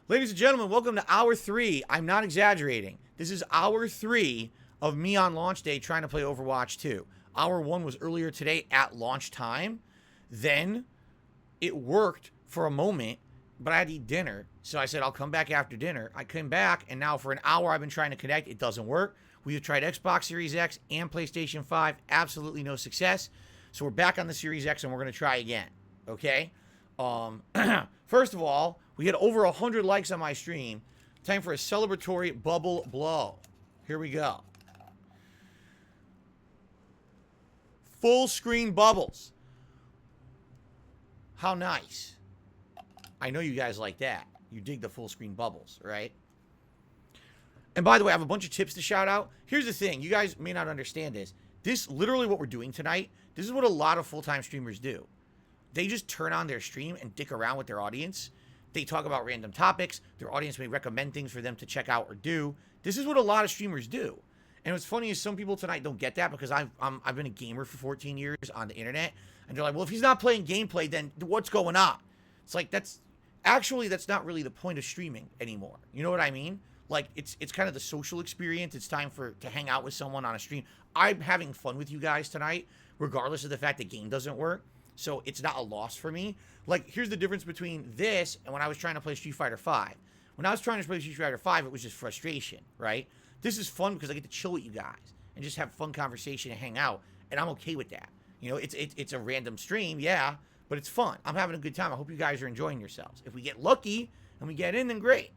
Ladies and gentlemen, welcome to hour 3. I'm not exaggerating. This is hour 3 of me on launch day trying to play Overwatch 2. Hour 1 was earlier today at launch time. Then it worked for a moment, but I had to eat dinner. So I said, I'll come back after dinner. I came back, and now for an hour I've been trying to connect. It doesn't work. We have tried Xbox Series X and PlayStation 5. Absolutely no success. So we're back on the Series X, and we're going to try again. Okay? First of all, we had over 100 likes on my stream. Time for a celebratory bubble blow. Here we go. Full screen bubbles. How nice. I know you guys like that. You dig the full screen bubbles, right? And by the way, I have a bunch of tips to shout out. Here's the thing. You guys may not understand this. This, literally what we're doing tonight, this is what a lot of full-time streamers do. They just turn on their stream and dick around with their audience. They talk about random topics. Their audience may recommend things for them to check out or do. This is what a lot of streamers do. And what's funny is some people tonight don't get that because I've been a gamer for 14 years on the internet. And they're like, well, if he's not playing gameplay, then what's going on? It's like, that's not really the point of streaming anymore. You know what I mean? Like, it's kind of the social experience. It's time to hang out with someone on a stream. I'm having fun with you guys tonight, regardless of the fact the game doesn't work. So it's not a loss for me. Like, here's the difference between this and when I was trying to play Street Fighter V. When I was trying to play Street Fighter V, it was just frustration, right? This is fun because I get to chill with you guys and just have fun conversation and hang out, and I'm okay with that. You know, it's a random stream, yeah, but it's fun. I'm having a good time. I hope you guys are enjoying yourselves. If we get lucky and we get in, then great.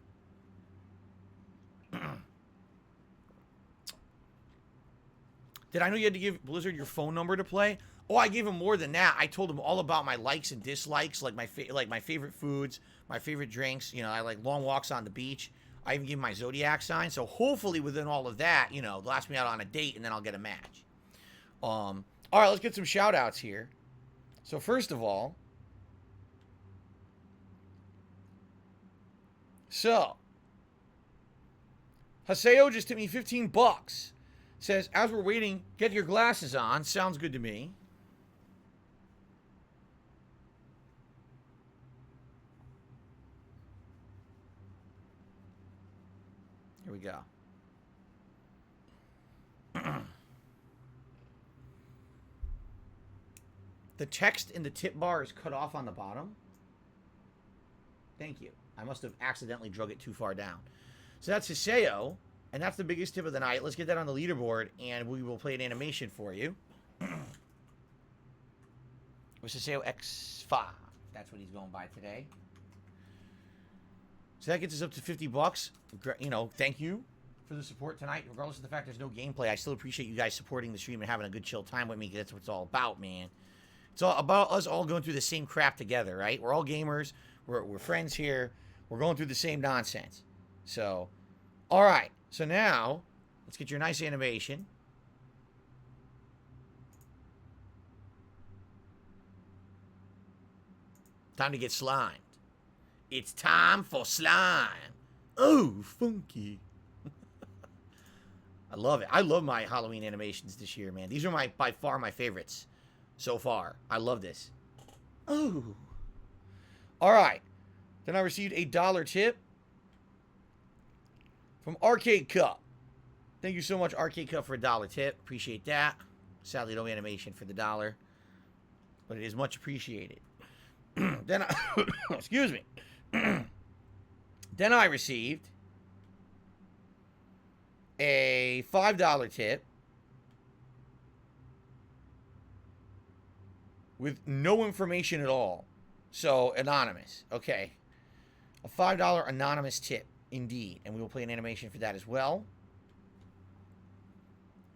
Did I know you had to give Blizzard your phone number to play? Oh, I gave him more than that. I told him all about my likes and dislikes, like my favorite foods, my favorite drinks. You know, I like long walks on the beach. I even gave him my zodiac sign. So hopefully within all of that, you know, they'll ask me out on a date and then I'll get a match. All right, let's get some shout outs here. So first of all, Haseo just tipped me $15. Says, as we're waiting, get your glasses on. Sounds good to me. Here we go. The text in the tip bar is cut off on the bottom. Thank you. I must have accidentally drug it too far down. So that's Hiseo, and that's the biggest tip of the night. Let's get that on the leaderboard, and we will play an animation for you. With Hiseo X5. That's what he's going by today. So that gets us up to $50. You know, thank you for the support tonight. Regardless of the fact there's no gameplay, I still appreciate you guys supporting the stream and having a good chill time with me. That's what it's all about, man. It's all about us all going through the same crap together, right? We're all gamers. We're friends here. We're going through the same nonsense. So, all right. So now, let's get your nice animation. Time to get slimed. It's time for slime. Oh, funky. I love it. I love my Halloween animations this year, man. These are by far my favorites so far. I love this. Oh. All right. Then I received a $1 tip from Arcade Cup. Thank you so much, Arcade Cup, for a $1 tip. Appreciate that. Sadly, no animation for the $1, but it is much appreciated. Then I, excuse me. Then I received a $5 tip with no information at all. So, anonymous. Okay. A $5 anonymous tip, indeed. And we will play an animation for that as well.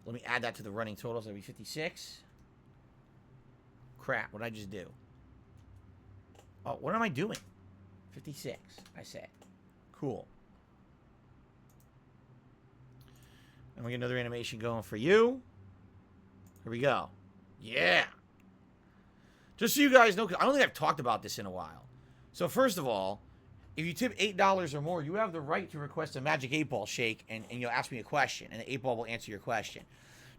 Let me add that to the running totals. That'll be 56. Crap, what did I just do? Oh, what am I doing? 56, I said. Cool. And we get another animation going for you. Here we go. Yeah. Just so you guys know, 'cause I don't think I've talked about this in a while. So first of all, if you tip $8 or more, you have the right to request a Magic 8-Ball shake and you'll ask me a question, and the 8-Ball will answer your question.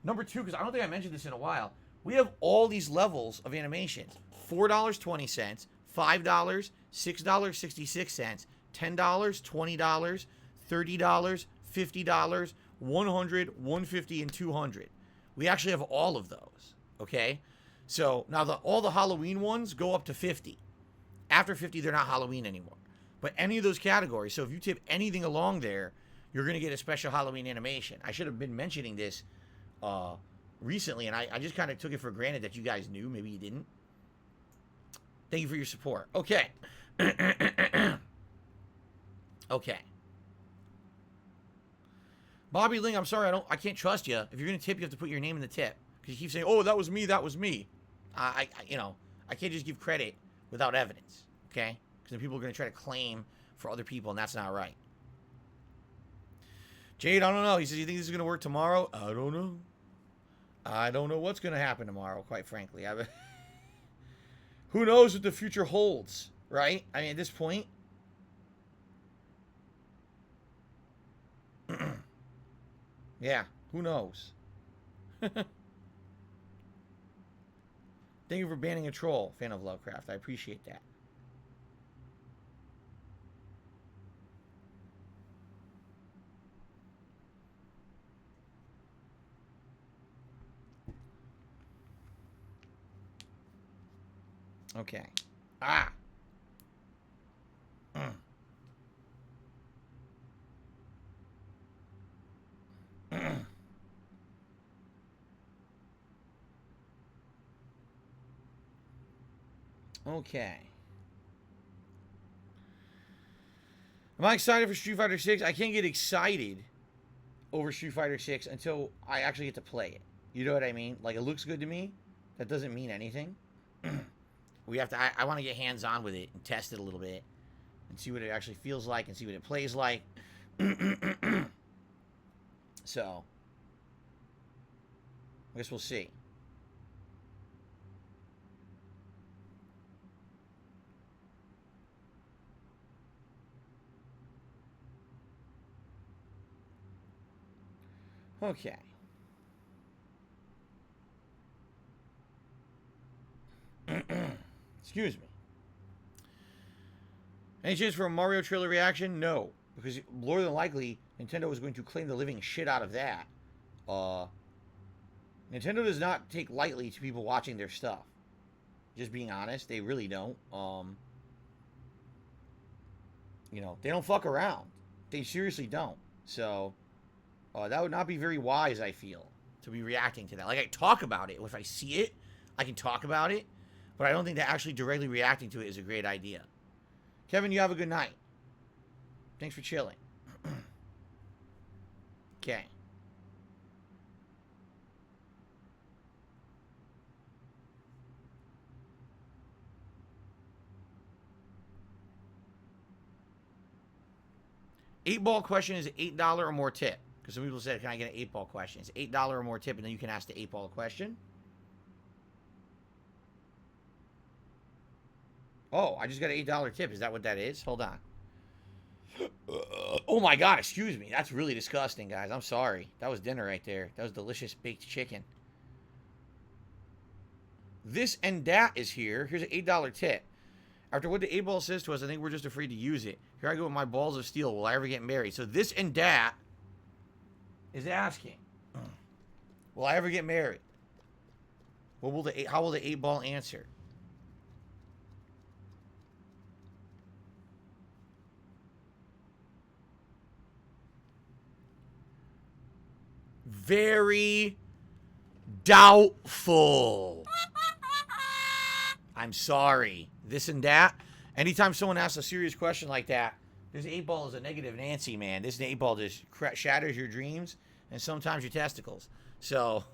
Number two, because I don't think I mentioned this in a while, we have all these levels of animations. $4.20, $5, $6.66, $10, $20, $30, $50, 100, 150, and 200. We actually have all of those, okay? So now all the Halloween ones go up to 50. After 50, they're not Halloween anymore. But any of those categories, so if you tip anything along there, you're going to get a special Halloween animation. I should have been mentioning this recently, and I just kind of took it for granted that you guys knew. Maybe you didn't. Thank you for your support. Okay. Okay. Bobby Ling, I'm sorry, I can't trust you. If you're gonna tip, you have to put your name in the tip. Because you keep saying, "Oh, that was me, that was me." I can't just give credit without evidence. Okay? Because then people are gonna try to claim for other people, and that's not right. Jade, I don't know. He says, "You think this is gonna work tomorrow?" I don't know. I don't know what's gonna happen tomorrow, quite frankly. Who knows what the future holds, right? I mean, at this point. Yeah, who knows? Thank you for banning a troll, fan of Lovecraft. I appreciate that. Okay. Ah. Okay. Am I excited for Street Fighter 6? I can't get excited over Street Fighter 6 until I actually get to play it. You know what I mean? Like, it looks good to me. That doesn't mean anything. We have to. I want to get hands-on with it and test it a little bit and see what it actually feels like and see what it plays like. So, I guess we'll see. Okay. Excuse me. Any chance for a Mario trailer reaction? No. Because more than likely, Nintendo is going to claim the living shit out of that. Nintendo does not take lightly to people watching their stuff. Just being honest, they really don't. They don't fuck around. They seriously don't. So, that would not be very wise, I feel, to be reacting to that. Like, I talk about it. If I see it, I can talk about it. But I don't think that actually directly reacting to it is a great idea. Kevin, you have a good night. Thanks for chilling. Okay. $8-ball question is an $8 or more tip. Because some people said, can I get an 8-ball question? It's $8 or more tip, and then you can ask the 8-ball question. Oh, I just got an $8 tip. Is that what that is? Hold on. Oh my God, excuse me. That's really disgusting, guys. I'm sorry. That was dinner right there. That was delicious baked chicken. This and that is here. Here's an $8 tip. After what the 8-ball says to us, I think we're just afraid to use it. Here I go with my balls of steel. Will I ever get married? So this and that is asking, will I ever get married? How will the 8-ball answer? Very doubtful. I'm sorry. This and that. Anytime someone asks a serious question like that, this 8-ball is a negative Nancy, man. This 8-ball just shatters your dreams and sometimes your testicles. So,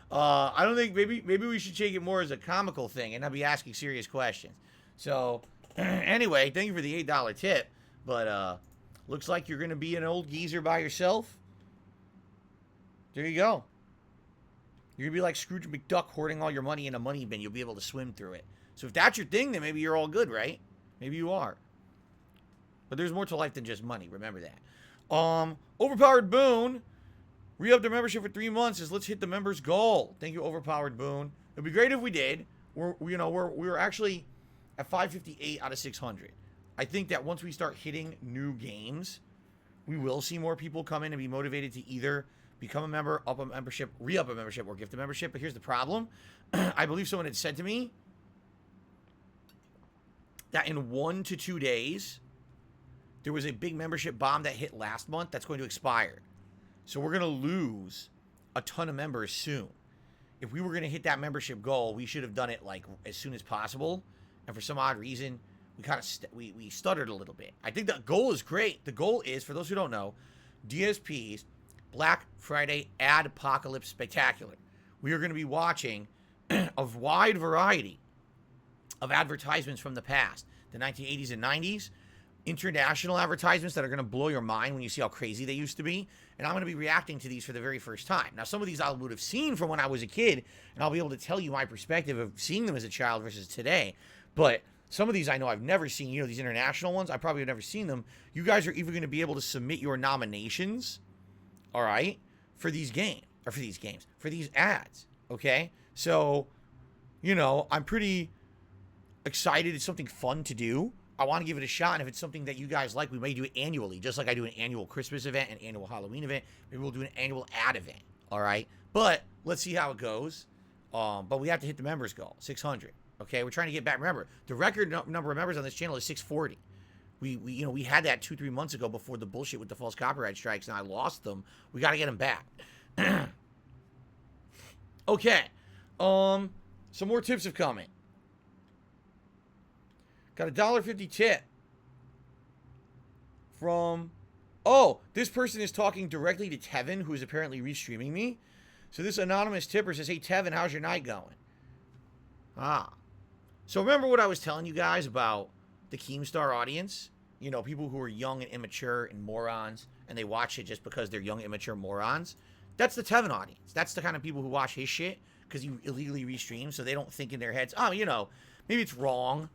I don't think, maybe we should take it more as a comical thing and not be asking serious questions. So, anyway, thank you for the $8 tip. But, looks like you're going to be an old geezer by yourself. There you go. You're going to be like Scrooge McDuck hoarding all your money in a money bin. You'll be able to swim through it. So if that's your thing, then maybe you're all good, right? Maybe you are. But there's more to life than just money. Remember that. Overpowered Boone. Re-up their membership for 3 months. Says, let's hit the members' goal. Thank you, Overpowered Boone. It'd be great if we did. We were actually at 558 out of 600. I think that once we start hitting new games, we will see more people come in and be motivated to either become a member, up a membership, re-up a membership, or gift a membership. But here's the problem. I believe someone had said to me that in 1 to 2 days, there was a big membership bomb that hit last month that's going to expire. So we're going to lose a ton of members soon. If we were going to hit that membership goal, we should have done it like as soon as possible. And for some odd reason, we kind of we stuttered a little bit. I think the goal is great. The goal is, for those who don't know, DSP's Black Friday Ad Apocalypse Spectacular. We are going to be watching a wide variety of advertisements from the past, the 1980s and 90s, international advertisements that are going to blow your mind when you see how crazy they used to be. And I'm going to be reacting to these for the very first time. Now, some of these I would have seen from when I was a kid, and I'll be able to tell you my perspective of seeing them as a child versus today. But some of these I know I've never seen. You know, these international ones, I probably have never seen them. You guys are even going to be able to submit your nominations, all right, for these games, or for these ads, okay? So, you know, I'm pretty excited. It's something fun to do. I want to give it a shot, and if it's something that you guys like, we may do it annually, just like I do an annual Christmas event, an annual Halloween event. Maybe we'll do an annual ad event, all right? But let's see how it goes. But we have to hit the members goal, 600, okay? We're trying to get back. Remember, the record number of members on this channel is 640. We had that 2-3 months ago before the bullshit with the false copyright strikes, and I lost them. We got to get them back. Okay. Some more tips have come in. Got a $1.50 tip from, oh, this person is talking directly to Tevin, who is apparently restreaming me. So this anonymous tipper says, hey, Tevin, how's your night going? So remember what I was telling you guys about the Keemstar audience? You know, people who are young and immature and morons, and they watch it just because they're young, immature morons. That's the Tevin audience. That's the kind of people who watch his shit because he illegally restreams, so they don't think in their heads, oh, you know, maybe it's wrong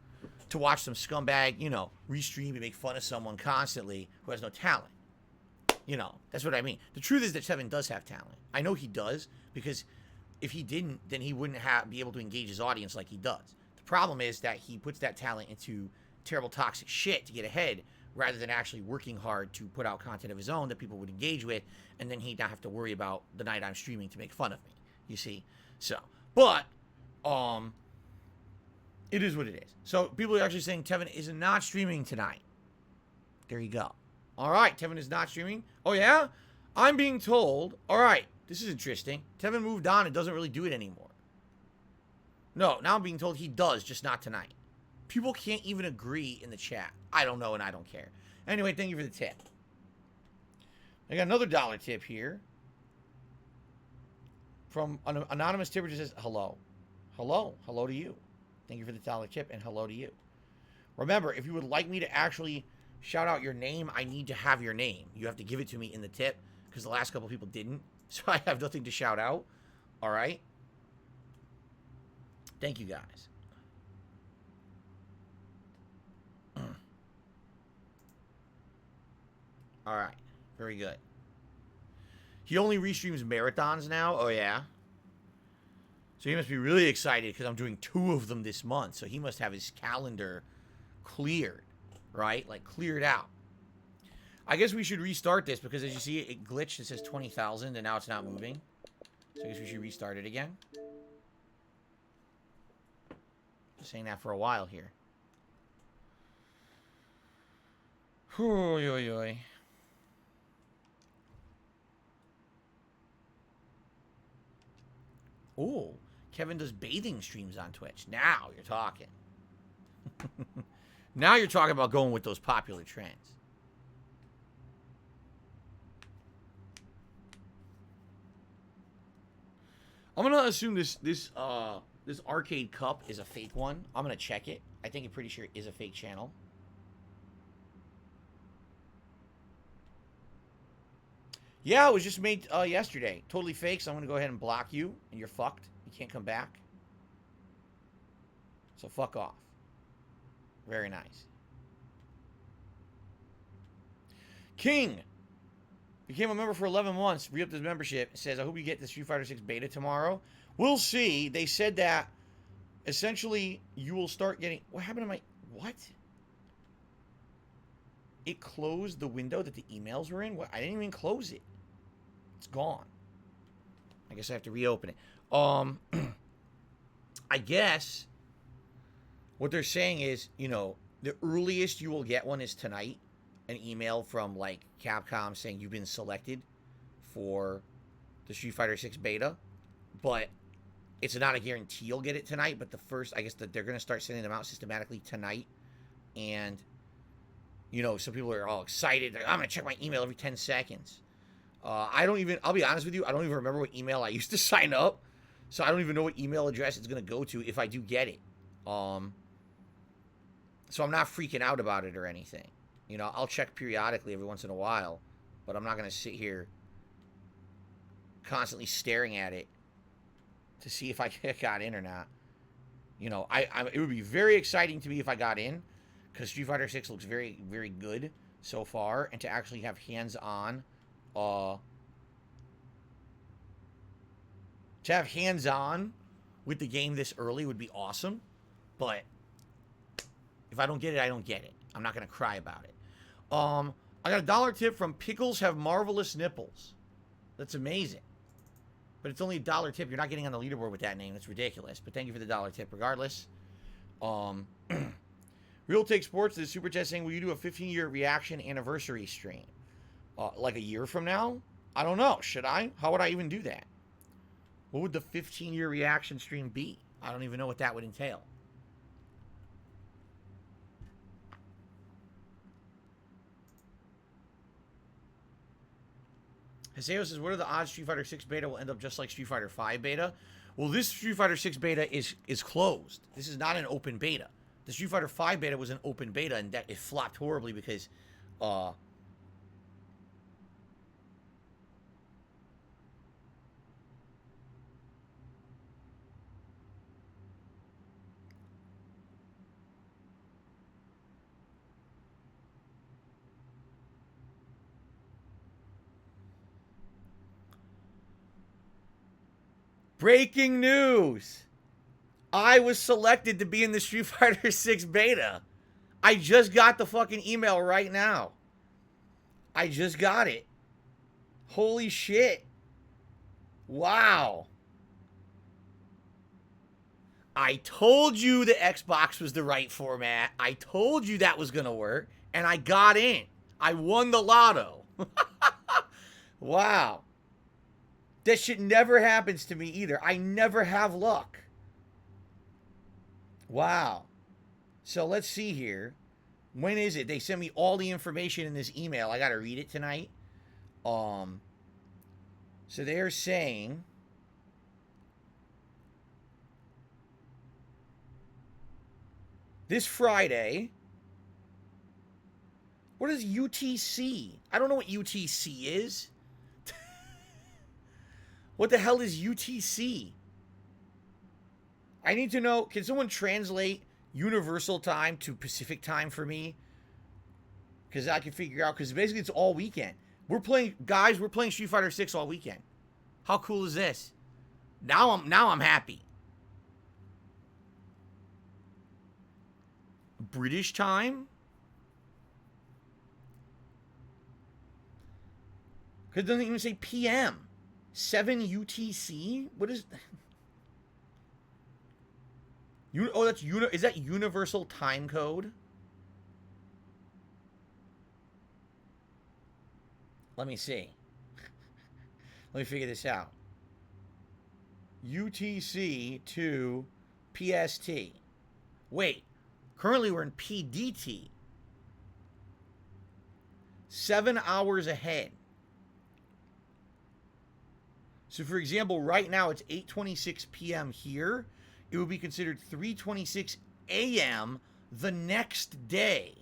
to watch some scumbag, you know, restream and make fun of someone constantly who has no talent. You know, that's what I mean. The truth is that Tevin does have talent. I know he does, because if he didn't, then he wouldn't be able to engage his audience like he does. The problem is that he puts that talent into terrible, toxic shit to get ahead, rather than actually working hard to put out content of his own that people would engage with, and then he'd not have to worry about the night I'm streaming to make fun of me. You see? So, but, it is what it is. So people are actually saying Tevin is not streaming tonight. There you go. All right, Tevin is not streaming. Oh, yeah? I'm being told. All right, this is interesting. Tevin moved on and doesn't really do it anymore. No, now I'm being told he does, just not tonight. People can't even agree in the chat. I don't know and I don't care. Anyway, thank you for the tip. I got another $1 tip here from an anonymous tipper who says, hello. Hello. Hello to you. Thank you for the $1 tip, and hello to you. Remember, if you would like me to actually shout out your name, I need to have your name. You have to give it to me in the tip, because the last couple people didn't. So I have nothing to shout out. All right? Thank you, guys. All right. Very good. He only restreams marathons now? Oh, yeah? So he must be really excited because I'm doing 2 of them this month. So he must have his calendar cleared, right? Like cleared out. I guess we should restart this because as you see, it glitched. It says 20,000 and now it's not moving. So I guess we should restart it again. Been saying that for a while here. Oy, oy, oy. Ooh. Kevin does bathing streams on Twitch. Now you're talking. Now you're talking about going with those popular trends. I'm gonna assume this arcade cup is a fake one. I'm gonna check it. I think I'm pretty sure it is a fake channel. Yeah, it was just made yesterday. Totally fake, so I'm gonna go ahead and block you, and you're fucked. You can't come back. So fuck off. Very nice. King became a member for 11 months. Re-upped his membership. Says, I hope you get the Street Fighter 6 beta tomorrow. We'll see. They said that essentially you will start getting... What happened to my... What? it closed the window that the emails were in. What? I didn't even close it. It's gone. I guess I have to reopen it. I guess what they're saying is, you know, the earliest you will get one is tonight. An email from like Capcom saying you've been selected for the Street Fighter 6 beta, but it's not a guarantee you'll get it tonight. But the first, I guess that they're going to start sending them out systematically tonight, and you know, some people are all excited. Like, I'm going to check my email every 10 seconds. I'll be honest with you, I don't even remember what email I used to sign up. So I don't even know what email address it's going to go to if I do get it. So I'm not freaking out about it or anything. You know, I'll check periodically every once in a while, but I'm not going to sit here constantly staring at it to see if I got in or not. You know, it would be very exciting to me if I got in, because Street Fighter 6 looks very, very good so far, and to actually have hands-on, with the game this early would be awesome. But if I don't get it, I don't get it. I'm not gonna cry about it. I got a $1 tip from Pickles Have Marvelous Nipples. That's amazing. But it's only a $1 tip. You're not getting on the leaderboard with that name. That's ridiculous. But thank you for the $1 tip regardless. Real Take Sports is super chat saying, will you do a 15-year reaction anniversary stream? Like a year from now? I don't know. Should I? How would I even do that? What would the 15-year reaction stream be? I don't even know what that would entail. Haseo says, what are the odds Street Fighter 6 beta will end up just like Street Fighter 5 beta? Well, this Street Fighter 6 beta is closed. This is not an open beta. The Street Fighter 5 beta was an open beta, and that it flopped horribly because breaking news. I was selected to be in the Street Fighter 6 beta. I just got the fucking email right now. I just got it. Holy shit. Wow. I told you the Xbox was the right format. I told you that was going to work. And I got in. I won the lotto. Wow. That shit never happens to me either. I never have luck. Wow. So let's see here. When is it? They sent me all the information in this email. I got to read it tonight. So they're saying this Friday. What is UTC? I don't know what UTC is. What the hell is UTC? I need to know, can someone translate Universal Time to Pacific Time for me? Because I can figure out, because basically it's all weekend. We're playing Street Fighter 6 all weekend. How cool is this? Now I'm happy. British time? Because it doesn't even say PM. 7 UTC? What is... is that Universal Time Code? Let me see. Let me figure this out. UTC to PST. Wait. Currently we're in PDT. 7 hours ahead. So for example, right now it's 8:26 p.m. here. It would be considered 3:26 a.m. the next day.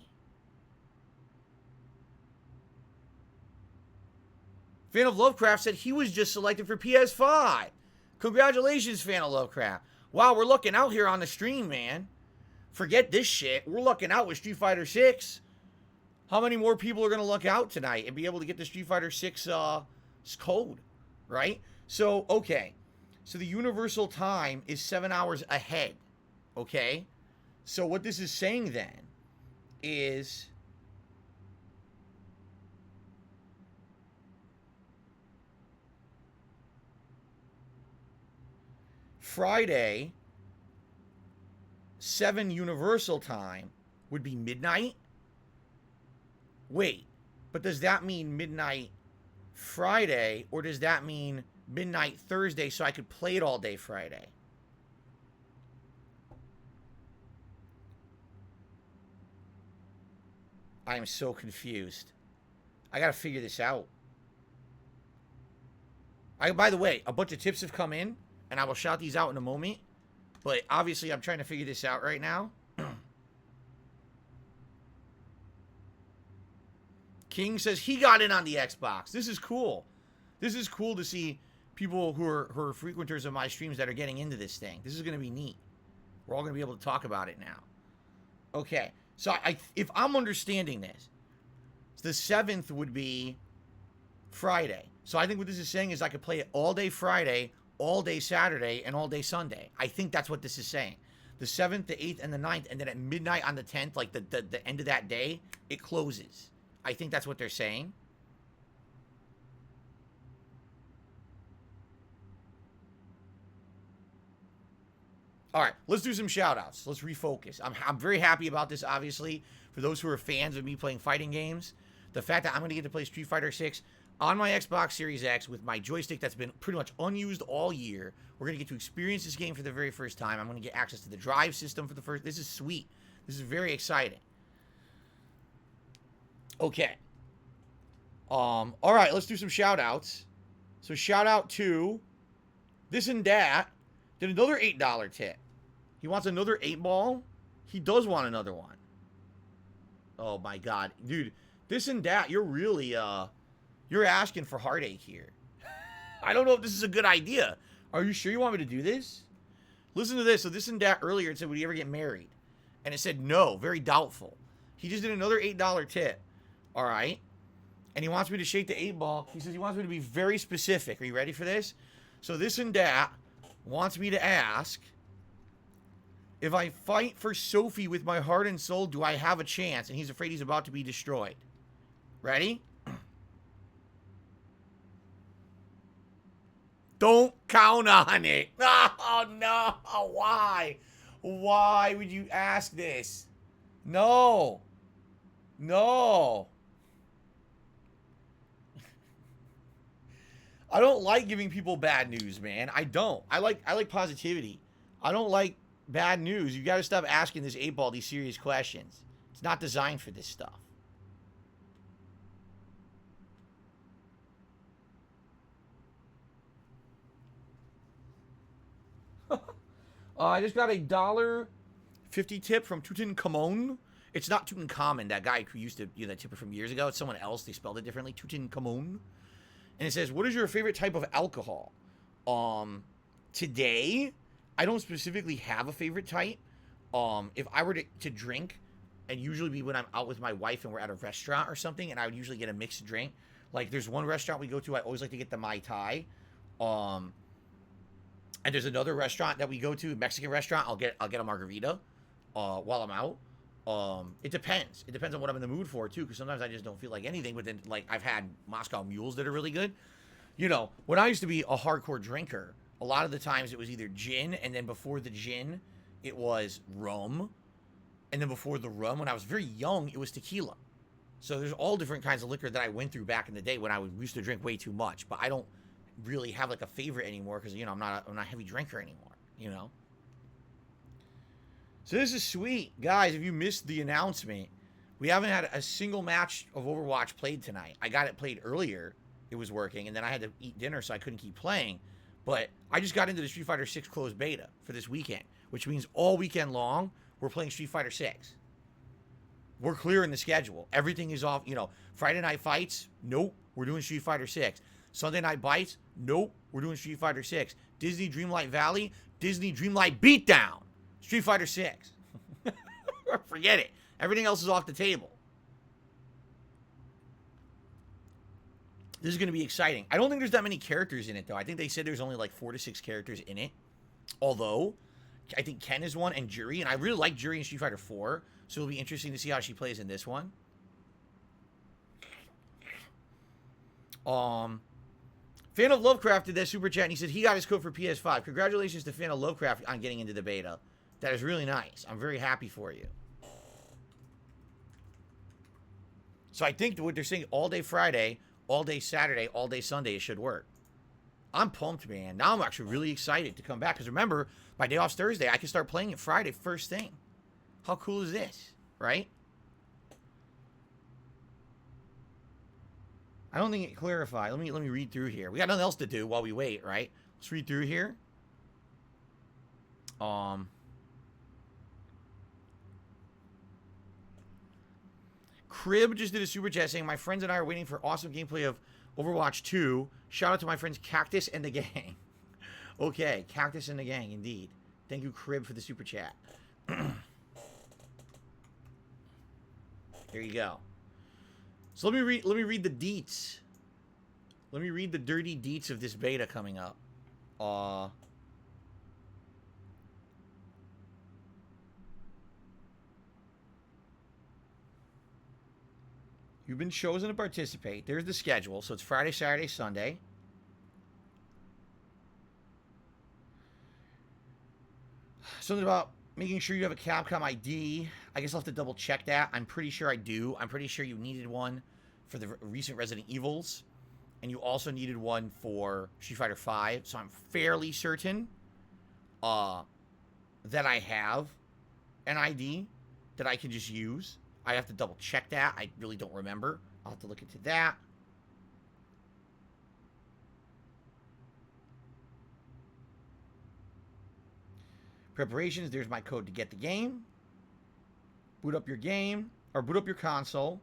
Fan of Lovecraft said he was just selected for PS5. Congratulations, Fan of Lovecraft. Wow, we're looking out here on the stream, man. Forget this shit. We're looking out with Street Fighter 6. How many more people are going to look out tonight and be able to get the Street Fighter 6 code, right? So, okay. So the universal time is 7 hours ahead, okay? So what this is saying then is Friday, 7 Universal Time would be midnight. Wait, but does that mean midnight Friday, or does that mean midnight Thursday so I could play it all day Friday? I am so confused. I gotta figure this out. By the way, a bunch of tips have come in, and I will shout these out in a moment. But obviously, I'm trying to figure this out right now. King says he got in on the Xbox. This is cool. This is cool to see people who are frequenters of my streams that are getting into this thing. This is going to be neat. We're all going to be able to talk about it now. Okay. So if I'm understanding this, the 7th would be Friday. So I think what this is saying is I could play it all day Friday, all day Saturday, and all day Sunday. I think that's what this is saying. The 7th, the 8th, and the 9th, and then at midnight on the 10th, like the end of that day, it closes. I think that's what they're saying. All right, let's do some shout-outs. Let's refocus. I'm very happy about this, obviously. For those who are fans of me playing fighting games, the fact that I'm going to get to play Street Fighter 6 on my Xbox Series X with my joystick that's been pretty much unused all year. We're going to get to experience this game for the very first time. I'm going to get access to the drive system for the first... This is sweet. This is very exciting. Okay. All right, let's do some shout-outs. So shout-out to This and Dat. Did another $8 tip. He wants another 8-ball. He does want another one. Oh, my God. Dude, This and Dat, you're really, you're asking for heartache here. I don't know if this is a good idea. Are you sure you want me to do this? Listen to this. So This and Dat earlier, it said, would you ever get married? And it said no, very doubtful. He just did another $8 tip. All right. And he wants me to shake the 8-ball. He says he wants me to be very specific. Are you ready for this? So This and Dat wants me to ask, if I fight for Sophie with my heart and soul, do I have a chance? And he's afraid he's about to be destroyed. Ready? Don't count on it. Oh, no. Why? Why would you ask this? No. No. I don't like giving people bad news, man. I don't. I like positivity. I don't like bad news. You got to stop asking this 8-ball these serious questions. It's not designed for this stuff. I just got a $1.50 tip from Tutankhamun. It's not Tutankhamun, that guy who used to be that tipper from years ago. It's someone else. They spelled it differently. Tutankhamun. And it says, what is your favorite type of alcohol? Today, I don't specifically have a favorite type. If I were to drink, and usually be when I'm out with my wife and we're at a restaurant or something, and I would usually get a mixed drink. Like, there's one restaurant we go to, I always like to get the Mai Tai. And there's another restaurant that we go to, a Mexican restaurant, I'll get a margarita while I'm out. It depends. It depends on what I'm in the mood for, too, because sometimes I just don't feel like anything. But then, like, I've had Moscow Mules that are really good. You know, when I used to be a hardcore drinker, a lot of the times it was either gin, and then before the gin, it was rum. And then before the rum, when I was very young, it was tequila. So there's all different kinds of liquor that I went through back in the day when I used to drink way too much. But I don't really have, like, a favorite anymore because, you know, I'm not a heavy drinker anymore, you know? So this is sweet. Guys, if you missed the announcement, we haven't had a single match of Overwatch played tonight. I got it played earlier. It was working, and then I had to eat dinner, so I couldn't keep playing. But I just got into the Street Fighter 6 closed beta for this weekend, which means all weekend long, we're playing Street Fighter 6. We're clearing the schedule. Everything is off. You know, Friday night fights, nope, we're doing Street Fighter 6. Sunday night bites, nope, we're doing Street Fighter 6. Disney Dreamlight Valley, Disney Dreamlight Beatdown. Street Fighter 6. Forget it. Everything else is off the table. This is going to be exciting. I don't think there's that many characters in it, though. I think they said there's only like 4 to 6 characters in it. Although, I think Ken is one, and Juri. And I really like Juri in Street Fighter 4. So it'll be interesting to see how she plays in this one. Fan of Lovecraft did that super chat, and he said he got his code for PS5. Congratulations to Fan of Lovecraft on getting into the beta. That is really nice. I'm very happy for you. So I think what they're saying, all day Friday, all day Saturday, all day Sunday, it should work. I'm pumped, man. Now I'm actually really excited to come back. Because remember, my day off's Thursday. I can start playing it Friday first thing. How cool is this? Right? I don't think it clarified. Let me read through here. We got nothing else to do while we wait, right? Let's read through here. Crib just did a super chat saying, my friends and I are waiting for awesome gameplay of Overwatch 2. Shout out to my friends Cactus and the gang. Okay, Cactus and the gang, indeed. Thank you, Crib, for the super chat. There you go. So let me read the deets. Let me read the dirty deets of this beta coming up. You've been chosen to participate. There's the schedule. So it's Friday, Saturday, Sunday. Something about making sure you have a Capcom ID. I guess I'll have to double check that. I'm pretty sure I do. I'm pretty sure you needed one for the recent Resident Evils. And you also needed one for Street Fighter V. So I'm fairly certain that I have an ID that I can just use. I have to double check that. I really don't remember. I'll have to look into that. Preparations. There's my code to get the game. Boot up your game. Or boot up your console.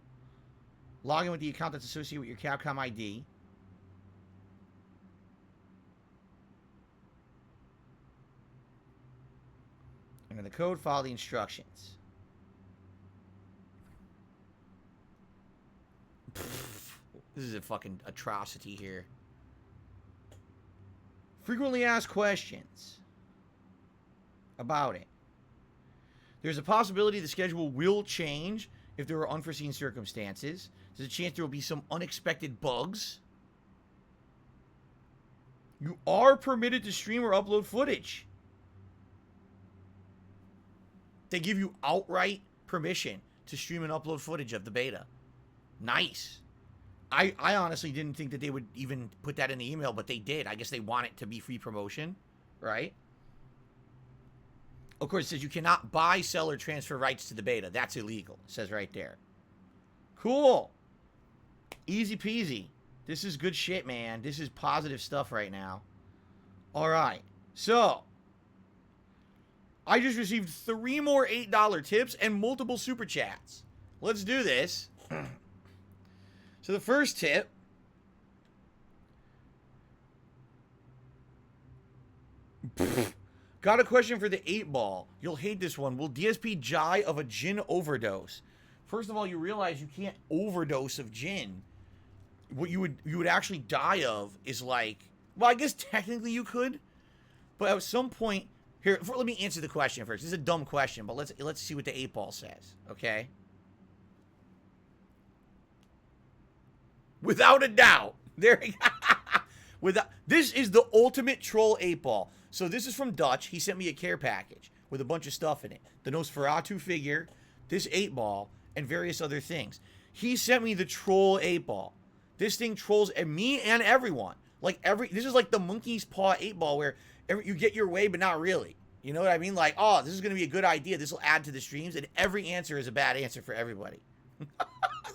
Log in with the account that's associated with your Capcom ID. Enter the code. Follow the instructions. This is a fucking atrocity here. Frequently asked questions about it. There's a possibility the schedule will change if there are unforeseen circumstances. There's a chance there will be some unexpected bugs. You are permitted to stream or upload footage. They give you outright permission to stream and upload footage of the beta. Nice. I honestly didn't think that they would even put that in the email, but they did. I guess they want it to be free promotion, right? Of course, it says you cannot buy, sell, or transfer rights to the beta. That's illegal. It says right there. Cool. Easy peasy. This is good shit, man. This is positive stuff right now. All right. So, I just received 3 more $8 tips and multiple super chats. Let's do this. So the first tip. Got a question for the 8-ball. You'll hate this one. Will DSP die of a gin overdose? First of all, you realize you can't overdose of gin. What you would actually die of is like, well, I guess technically you could, but at some point here, let me answer the question first. This is a dumb question, but let's see what the 8-ball says, okay? Without a doubt. There we go. This is the ultimate troll 8-ball. So this is from Dutch. He sent me a care package with a bunch of stuff in it. The Nosferatu figure, this 8-ball, and various other things. He sent me the troll 8-ball. This thing trolls me and everyone. This is like the monkey's paw 8-ball where you get your way, but not really. You know what I mean? Like, oh, this is going to be a good idea. This will add to the streams, and every answer is a bad answer for everybody.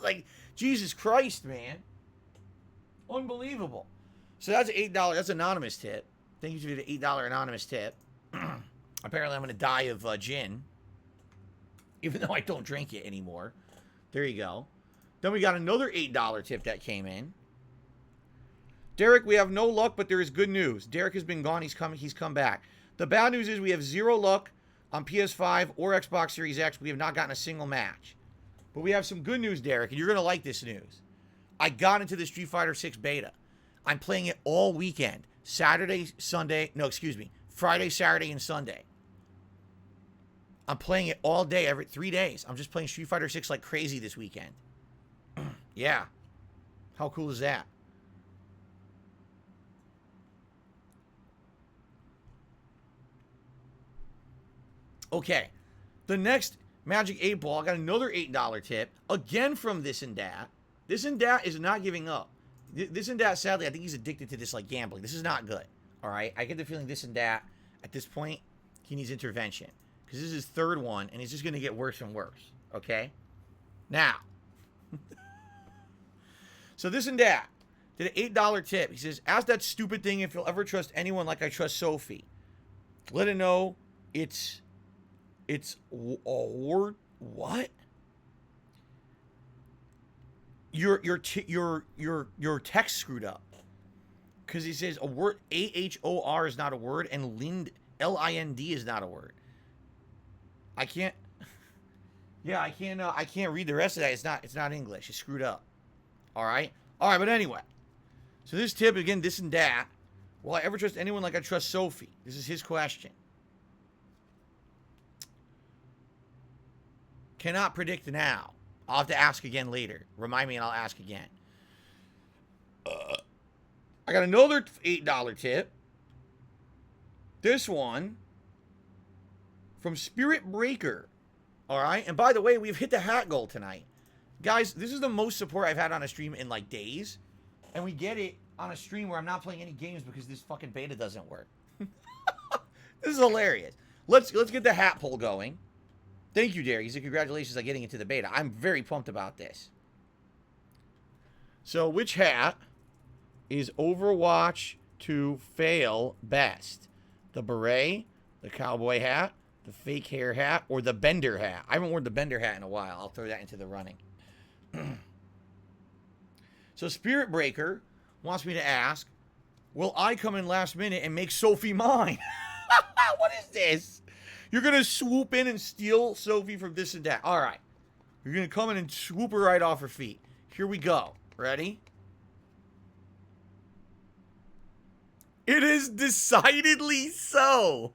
Like, Jesus Christ, man. Unbelievable. So that's $8. That's an anonymous tip. Thank you for the $8 anonymous tip. Apparently, I'm going to die of gin. Even though I don't drink it anymore. There you go. Then we got another $8 tip that came in. Derek, we have no luck, but there is good news. Derek has been gone. He's come back. The bad news is we have 0 luck on PS5 or Xbox Series X. We have not gotten a single match. But we have some good news, Derek, and you're going to like this news. I got into the Street Fighter 6 beta. I'm playing it all weekend. Friday, Saturday, and Sunday. I'm playing it all day, every 3 days. I'm just playing Street Fighter 6 like crazy this weekend. Yeah. How cool is that? Okay. The next Magic 8 Ball, I got another $8 tip. Again from This and Dat. This and Dat is not giving up. This and Dat, sadly, I think he's addicted to this like gambling. This is not good. Alright? I get the feeling This and Dat, at this point, he needs intervention. Because this is his third one, and it's just going to get worse and worse. Okay? Now. So This and Dat did an $8 tip. He says, ask that stupid thing if you'll ever trust anyone like I trust Sophie. Let it know it's a word. What? Your text screwed up. Because he says a word, AHOR is not a word, and Lind, LIND is not a word. I can't. Yeah, I can't read the rest of that. It's not English. It's screwed up. All right, but anyway. So this tip again, This and Dat. Will I ever trust anyone like I trust Sophie? This is his question. Cannot predict now. I'll have to ask again later. Remind me and I'll ask again. I got another $8 tip. This one from Spirit Breaker. All right. And by the way, we've hit the hat goal tonight. Guys, this is the most support I've had on a stream in like days. And we get it on a stream where I'm not playing any games because this fucking beta doesn't work. This is hilarious. Let's get the hat poll going. Thank you, Derek. He said, congratulations on getting into the beta. I'm very pumped about this. So, which hat is Overwatch to fail best? The beret, the cowboy hat, the fake hair hat, or the bender hat? I haven't worn the bender hat in a while. I'll throw that into the running. So, Spirit Breaker wants me to ask, will I come in last minute and make Sophie mine? What is this? You're going to swoop in and steal Sophie from This and Dat. All right. You're going to come in and swoop her right off her feet. Here we go. Ready? It is decidedly so.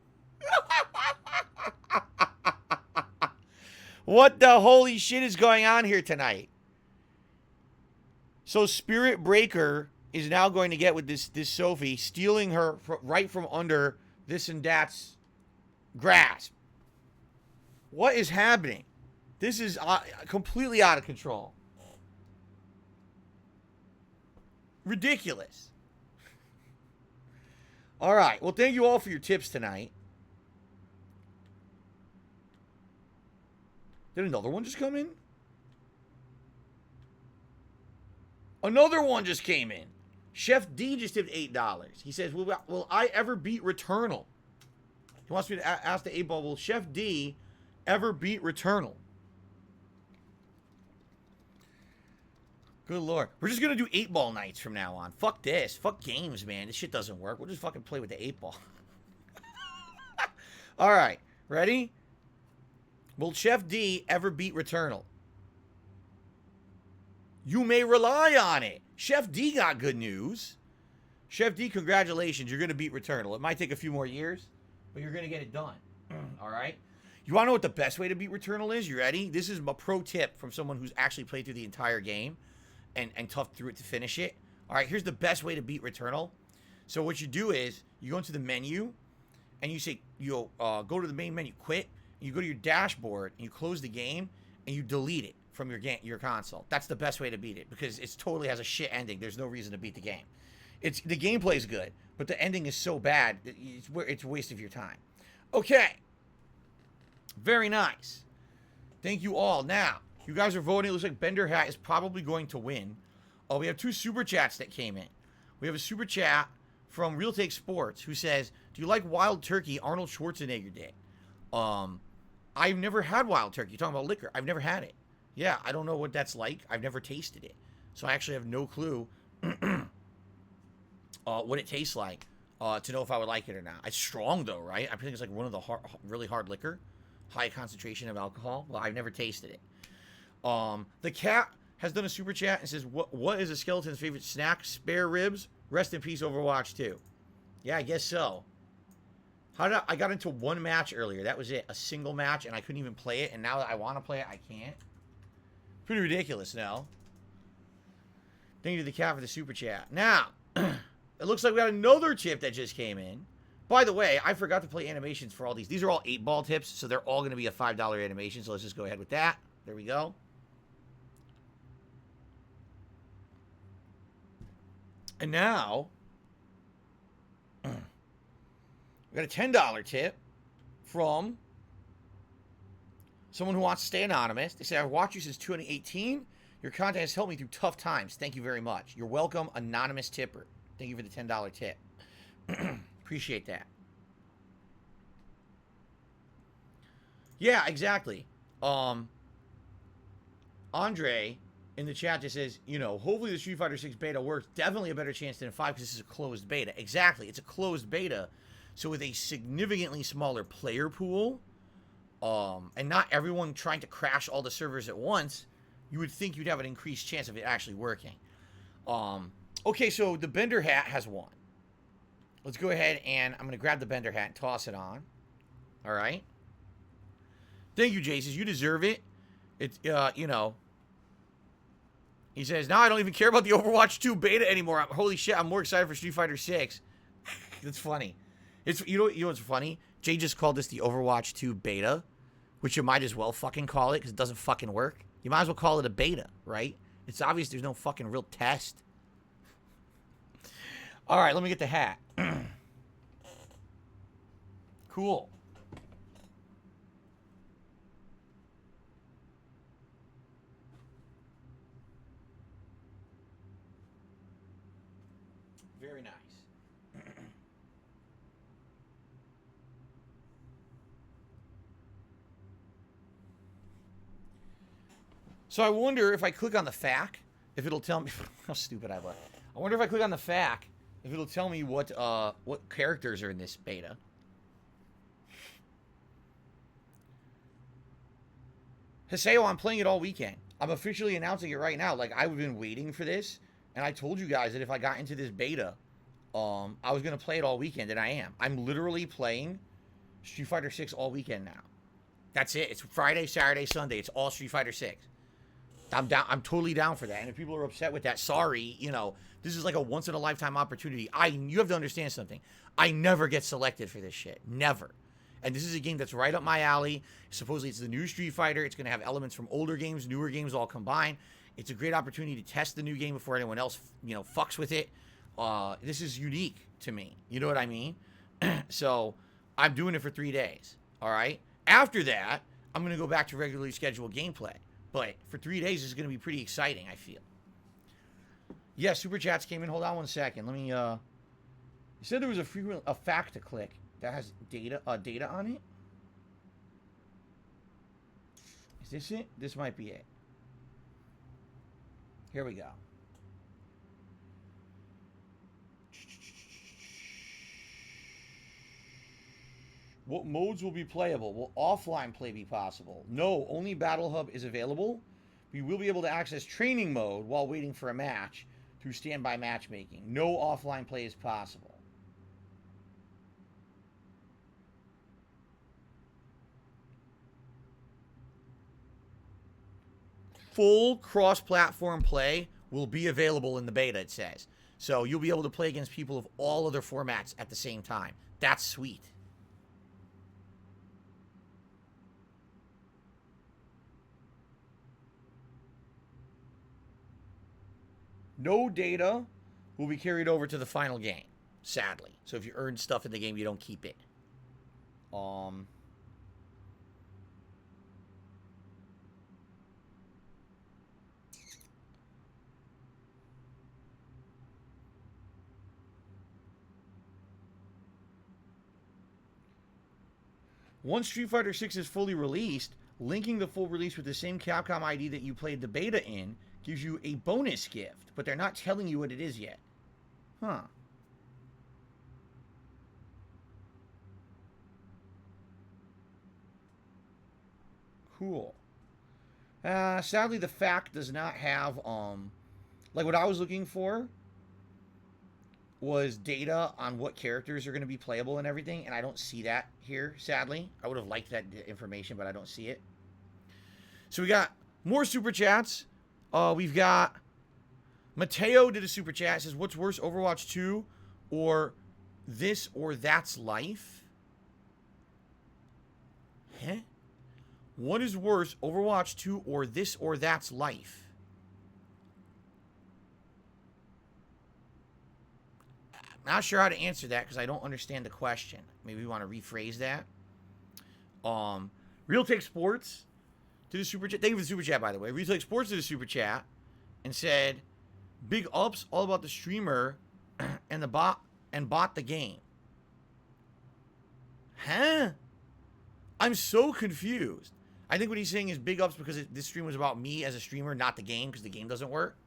What the holy shit is going on here tonight? So Spirit Breaker is now going to get with this Sophie, stealing her right from under This and Dat's grasp. What is happening? This is completely out of control. Ridiculous. All right. Well, thank you all for your tips tonight. Did another one just come in? Another one just came in. Chef D just tipped $8. He says, will I ever beat Returnal? He wants me to ask the 8-ball, will Chef D ever beat Returnal? Good lord. We're just going to do 8-ball nights from now on. Fuck this. Fuck games, man. This shit doesn't work. We'll just fucking play with the 8-ball. All right. Ready? Will Chef D ever beat Returnal? You may rely on it. Chef D got good news. Chef D, congratulations. You're going to beat Returnal. It might take a few more years, but you're going to get it done. All right? You want to know what the best way to beat Returnal is? You ready? This is a pro tip from someone who's actually played through the entire game and toughed through it to finish it. All right, here's the best way to beat Returnal. So what you do is you go into the menu and you say, go to the main menu, quit. You go to your dashboard and you close the game and you delete it from your console. That's the best way to beat it because it totally has a shit ending. There's no reason to beat the game. The gameplay is good, but the ending is so bad it's a waste of your time. Okay. Very nice. Thank you all. Now, you guys are voting. It looks like Bender Hat is probably going to win. Oh, we have 2 super chats that came in. We have a super chat from Real Take Sports who says, do you like wild turkey? Arnold Schwarzenegger did. I've never had wild turkey. You're talking about liquor. I've never had it. Yeah, I don't know what that's like. I've never tasted it. So I actually have no clue what it tastes like to know if I would like it or not. It's strong, though, right? I think it's like one of the really hard liquor. High concentration of alcohol. Well, I've never tasted it. The cat has done a super chat and says, what is a skeleton's favorite snack? Spare ribs. Rest in peace, Overwatch 2. Yeah, I guess so. I got into one match earlier. That was it. A single match, and I couldn't even play it. And now that I want to play it, I can't. Pretty ridiculous, no? Thank you to the cat for the super chat. Now, it looks like we got another tip that just came in By the way, I forgot to play animations for all these. These are all 8-ball tips, so they're all going to be a $5 animation. So let's just go ahead with that. There we go. And now, we got a $10 tip from someone who wants to stay anonymous. They say, I've watched you since 2018. Your content has helped me through tough times. Thank you very much. You're welcome, anonymous tipper. Thank you for the $10 tip. Appreciate that. Yeah, exactly. Andre in the chat just says, you know, hopefully the Street Fighter 6 beta works. Definitely a better chance than 5 because this is a closed beta. Exactly. It's a closed beta. So with a significantly smaller player pool, and not everyone trying to crash all the servers at once, you would think you'd have an increased chance of it actually working. Okay, so the Bender hat has won. Let's go ahead and I'm going to grab the Bender hat and toss it on. All right. Thank you, Jason. You deserve it. It's, you know. He says, now I don't even care about the Overwatch 2 beta anymore. Holy shit, I'm more excited for Street Fighter 6. That's funny. It's you know what's funny? Jay just called this the Overwatch 2 beta, which you might as well fucking call it because it doesn't fucking work. You might as well call it a beta, right? It's obvious there's no fucking real test. All right, let me get the hat. Cool. Very nice. So I wonder if I click on the FAQ, if it'll tell me how stupid I look. I wonder if I click on the FAQ, if it'll tell me what characters are in this beta. Haseo, I'm playing it all weekend. I'm officially announcing it right now. Like, I've been waiting for this, and I told you guys that if I got into this beta, I was going to play it all weekend, and I am. I'm literally playing Street Fighter 6 all weekend now. That's it. It's Friday, Saturday, Sunday. It's all Street Fighter 6. I'm down. I'm totally down for that. And if people are upset with that, sorry. You know, this is like a once-in-a-lifetime opportunity. You have to understand something. I never get selected for this shit. Never. And this is a game that's right up my alley. Supposedly, it's the new Street Fighter. It's going to have elements from older games, newer games all combined. It's a great opportunity to test the new game before anyone else, you know, fucks with it. This is unique to me. You know what I mean? So, I'm doing it for 3 days. All right? After that, I'm going to go back to regularly scheduled gameplay. But for 3 days, it's going to be pretty exciting, I feel. Yeah, Super Chats came in. Hold on 1 second. Let me, You said there was a FAQ to click that has data on it. Is this it? This might be it. Here we go. What modes will be playable? Will offline play be possible? No, only Battle Hub is available. We will be able to access training mode while waiting for a match through standby matchmaking. No offline play is possible. Full cross-platform play will be available in the beta, it says. So you'll be able to play against people of all other formats at the same time. That's sweet. No data will be carried over to the final game, sadly. So if you earn stuff in the game, you don't keep it. Once Street Fighter 6 is fully released, linking the full release with the same Capcom ID that you played the beta in gives you a bonus gift, but they're not telling you what it is yet. Huh. Cool. Sadly, the FAQ does not have, like what I was looking for was data on what characters are going to be playable and everything, and I don't see that here, sadly. I would have liked that information, but I don't see it. So we got more Super Chats. We've got Mateo did a Super Chat. Says, what's worse, Overwatch 2 or this or that's life? Huh? What is worse, Overwatch 2 or this or that's life? Not sure how to answer that because I don't understand the question. Maybe we want to rephrase that. Real Take Sports did a super chat. Thank you for the super chat, by the way. Real Take Sports did a super chat and said, "Big ups, all about the streamer and the bot the game." Huh? I'm so confused. I think what he's saying is big ups because this stream was about me as a streamer, not the game, because the game doesn't work.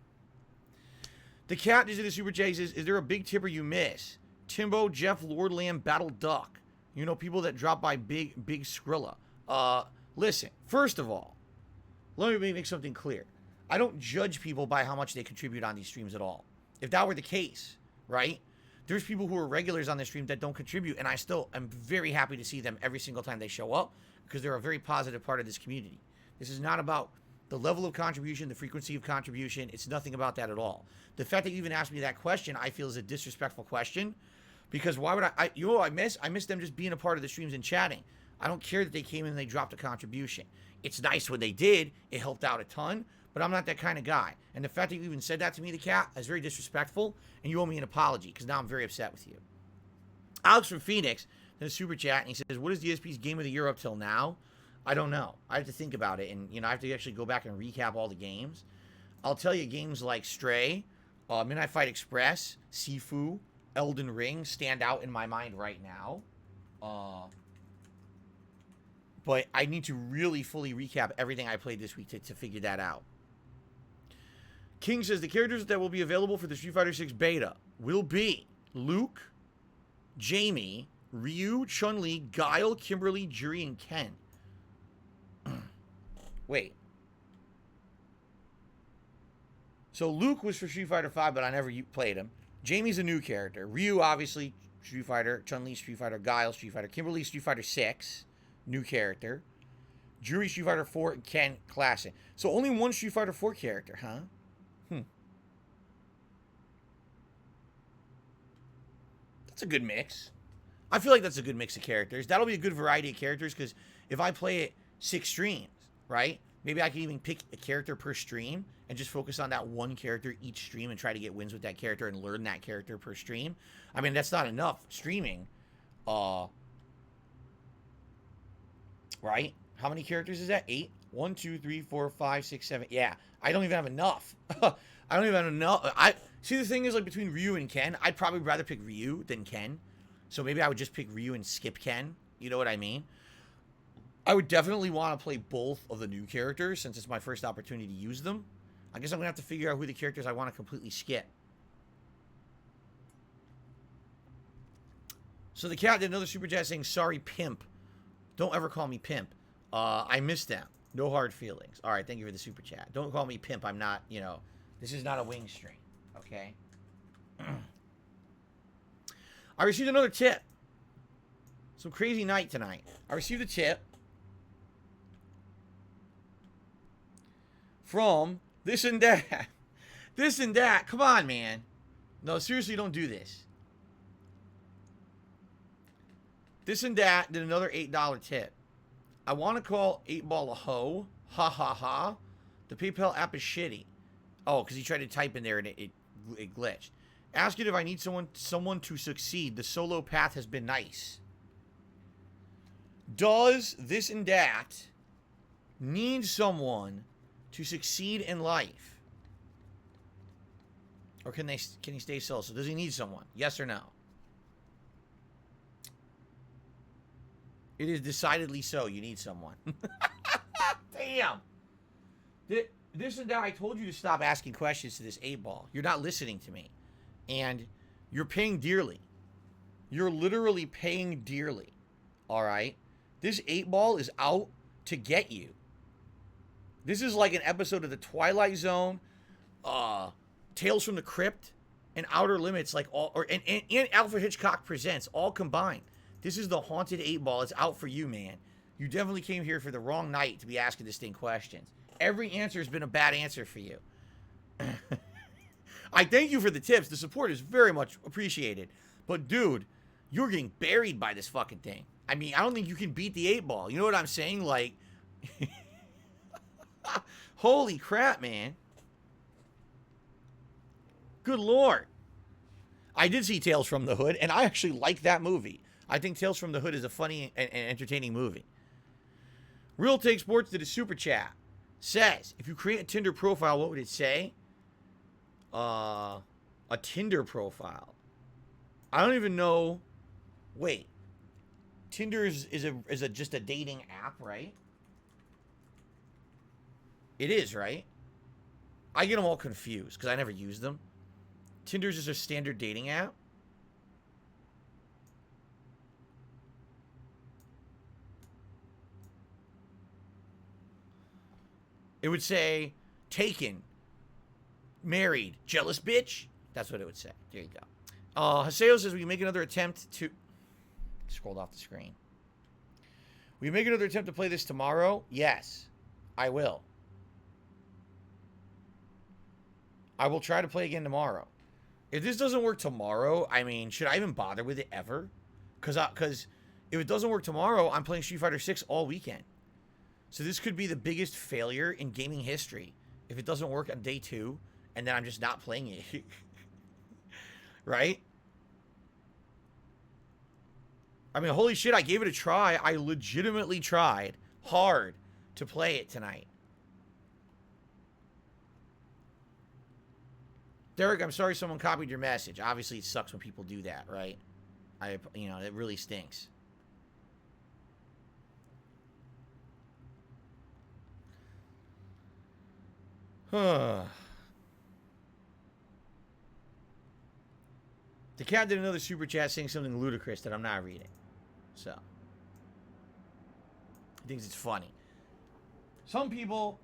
The cat is in the super chat. He says, "Is there a big tipper you miss? Timbo, Jeff, Lord Lamb, Battle Duck. You know, people that drop by big Skrilla." Listen, first of all, let me make something clear. I don't judge people by how much they contribute on these streams at all. If that were the case, right? There's people who are regulars on the stream that don't contribute, and I still am very happy to see them every single time they show up because they're a very positive part of this community. This is not about the level of contribution, the frequency of contribution. It's nothing about that at all. The fact that you even asked me that question, I feel is a disrespectful question because why would you know what I miss? I miss them just being a part of the streams and chatting. I don't care that they came in and they dropped a contribution. It's nice when they did. It helped out a ton, but I'm not that kind of guy. And the fact that you even said that to me, the cat, is very disrespectful, and you owe me an apology because now I'm very upset with you. Alex from Phoenix in a super chat, and he says, "What is DSP's Game of the Year up till now?" I don't know. I have to think about it, and I have to actually go back and recap all the games. I'll tell you, games like Stray, Midnight Fight Express, Sifu, Elden Ring stand out in my mind right now. But I need to really fully recap everything I played this week to figure that out. King says the characters that will be available for the Street Fighter 6 beta will be Luke, Jamie, Ryu, Chun-Li, Guile, Kimberly, Juri, and Ken. Wait. So Luke was for Street Fighter 5, but I never played him. Jamie's a new character. Ryu, obviously, Street Fighter. Chun-Li, Street Fighter. Guile, Street Fighter. Kimberly, Street Fighter 6. New character. Juri, Street Fighter 4. And Ken, Classic. So only one Street Fighter 4 character, huh? That's a good mix. I feel like that's a good mix of characters. That'll be a good variety of characters because if I play it 6 streams, right? Maybe I can even pick a character per stream and just focus on that one character each stream and try to get wins with that character and learn that character per stream. I mean, that's not enough streaming. Right? How many characters is that? 8? 1, 2, 3, 4, 5, 6, 7. Yeah. I don't even have enough. I don't even have enough. See, the thing is, like, between Ryu and Ken, I'd probably rather pick Ryu than Ken. So maybe I would just pick Ryu and skip Ken. You know what I mean? I would definitely want to play both of the new characters since it's my first opportunity to use them. I guess I'm going to have to figure out who the characters I want to completely skip. So the cat did another super chat saying, "Sorry, pimp. Don't ever call me pimp. I missed them. No hard feelings." All right, thank you for the super chat. Don't call me pimp. I'm not, this is not a wing stream. Okay? I received another tip. Some crazy night tonight. I received a tip from this and that. This and that. Come on, man. No, seriously, don't do this. This and that did another $8 tip. I want to call 8Ball a hoe. Ha ha ha. The PayPal app is shitty. Oh, because he tried to type in there and it glitched. Ask it if I need someone to succeed. The solo path has been nice. Does this and that need someone to succeed in life? Or can he stay solo? So does he need someone? Yes or no? It is decidedly so. You need someone. Damn. This and that, I told you to stop asking questions to this 8Ball. You're not listening to me. And you're paying dearly. You're literally paying dearly. All right? This 8Ball is out to get you. This is like an episode of The Twilight Zone, Tales from the Crypt, and Outer Limits, like and Alfred Hitchcock Presents, all combined. This is the haunted 8Ball. It's out for you, man. You definitely came here for the wrong night to be asking distinct questions. Every answer has been a bad answer for you. I thank you for the tips. The support is very much appreciated. But, dude, you're getting buried by this fucking thing. I mean, I don't think you can beat the 8-ball. You know what I'm saying? Like, holy crap, man. Good Lord. I did see Tales from the Hood, and I actually like that movie. I think Tales from the Hood is a funny and entertaining movie. Real Take Sports did a super chat. Says, if you create a Tinder profile, what would it say? A Tinder profile. I don't even know. Wait. Tinder is just a dating app, right? It is, right? I get them all confused because I never use them. Tinder's just a standard dating app. It would say, taken, married, jealous bitch. That's what it would say. There you go. Haseo says, we make another attempt to... Scrolled off the screen. Will you make another attempt to play this tomorrow? Yes, I will. I will try to play again tomorrow. If this doesn't work tomorrow, I mean, should I even bother with it ever? Because if it doesn't work tomorrow, I'm playing Street Fighter 6 all weekend. So this could be the biggest failure in gaming history if it doesn't work on day 2, and then I'm just not playing it. Right? I mean, holy shit, I gave it a try. I legitimately tried hard to play it tonight. Derek, I'm sorry someone copied your message. Obviously, it sucks when people do that, right? It really stinks. The cat did another super chat saying something ludicrous that I'm not reading. So, he thinks it's funny. Some people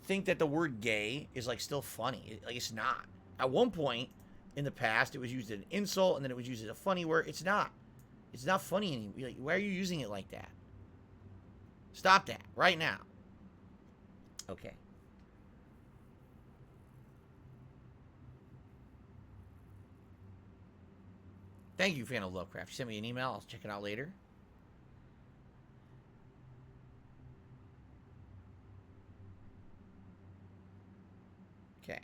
think that the word gay is like still funny. Like, it's not. At one point in the past, it was used as an insult, and then it was used as a funny word. It's not. It's not funny anymore. Like, why are you using it like that? Stop that right now. Okay. Thank you, fan of Lovecraft. You sent me an email. I'll check it out later. Okay.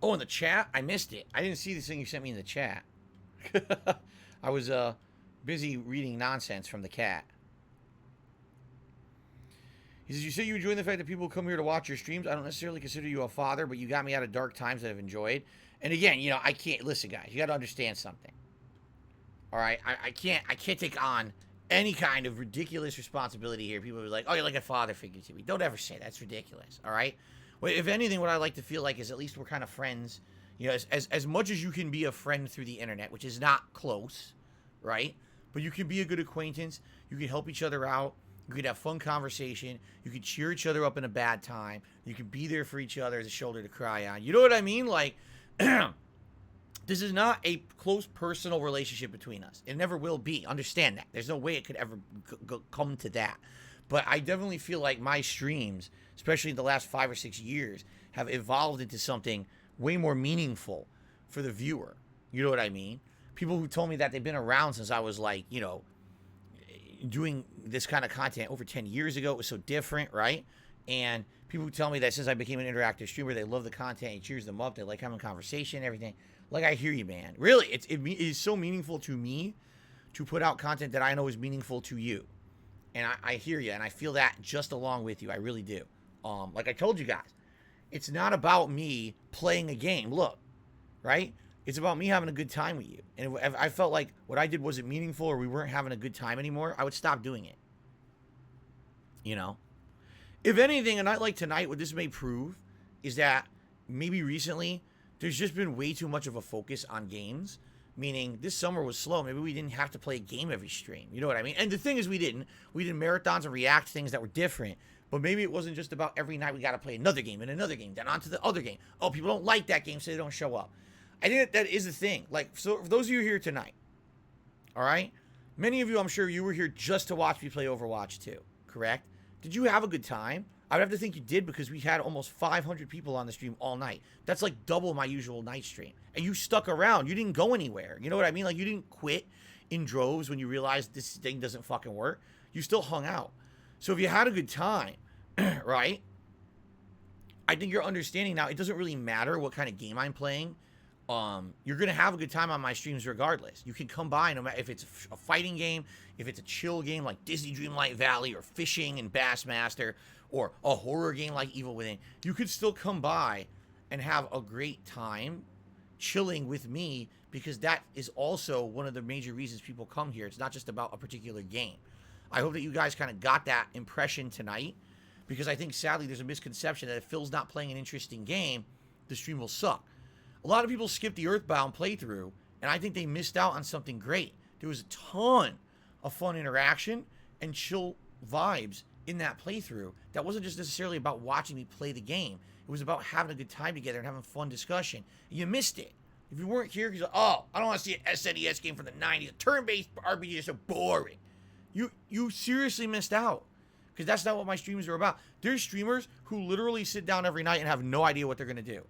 Oh, in the chat? I missed it. I didn't see this thing you sent me in the chat. I was busy reading nonsense from the cat. He says, you say you enjoy the fact that people come here to watch your streams. I don't necessarily consider you a father, but you got me out of dark times that I've enjoyed. And again, I can't... Listen, guys, you got to understand something. All right? I can't take on any kind of ridiculous responsibility here. People will be like, oh, you're like a father figure to me. Don't ever say that. That's ridiculous. All right? Well, if anything, what I like to feel like is at least we're kind of friends. As much as you can be a friend through the internet, which is not close, right? But you can be a good acquaintance. You can help each other out. You can have fun conversation. You can cheer each other up in a bad time. You can be there for each other as a shoulder to cry on. You know what I mean? Like, this is not a close personal relationship between us. It never will be. Understand that. There's no way it could ever come to that. But I definitely feel like my streams, especially in the last 5 or 6 years, have evolved into something way more meaningful for the viewer. You know what I mean? People who told me that they've been around since I was like, doing this kind of content over 10 years ago. It was so different, right? And people who tell me that since I became an interactive streamer, they love the content, it cheers them up, they like having conversation, everything. Like, I hear you, man. Really, it is so meaningful to me to put out content that I know is meaningful to you. And I hear you, and I feel that just along with you. I really do. Like I told you guys, it's not about me playing a game. Look, right? It's about me having a good time with you. And if I felt like what I did wasn't meaningful or we weren't having a good time anymore, I would stop doing it. If anything, a night like tonight, what this may prove is that maybe recently there's just been way too much of a focus on games. Meaning, this summer was slow. Maybe we didn't have to play a game every stream. You know what I mean? And the thing is, we did marathons and react to things that were different. But maybe it wasn't just about every night we got to play another game and another game, then on to the other game. Oh, people don't like that game, so they don't show up. I think that is the thing. Like, so for those of you here tonight, all right, Many of you, I'm sure you were here just to watch me play Overwatch 2, correct? Did you have a good time? I would have to think you did because we had almost 500 people on the stream all night. That's like double my usual night stream. And you stuck around. You didn't go anywhere. You know what I mean? Like, you didn't quit in droves when you realized this thing doesn't fucking work. You still hung out. So if you had a good time, right? I think you're understanding now. It doesn't really matter what kind of game I'm playing. You're going to have a good time on my streams regardless. You can come by, no matter if it's a fighting game, if it's a chill game like Disney Dreamlight Valley or Fishing and Bassmaster, or a horror game like Evil Within. You could still come by and have a great time chilling with me, because that is also one of the major reasons people come here. It's not just about a particular game. I hope that you guys kind of got that impression tonight, because I think sadly there's a misconception that if Phil's not playing an interesting game, the stream will suck. A lot of people skip the Earthbound playthrough, and I think they missed out on something great. There was a ton of fun interaction and chill vibes in that playthrough that wasn't just necessarily about watching me play the game. It was about having a good time together and having fun discussion. You missed it. If you weren't here, you're like, oh, I don't want to see an SNES game from the 90s. A turn-based RPG is so boring. You seriously missed out, because that's not what my streams are about. There's streamers who literally sit down every night and have no idea what they're going to do.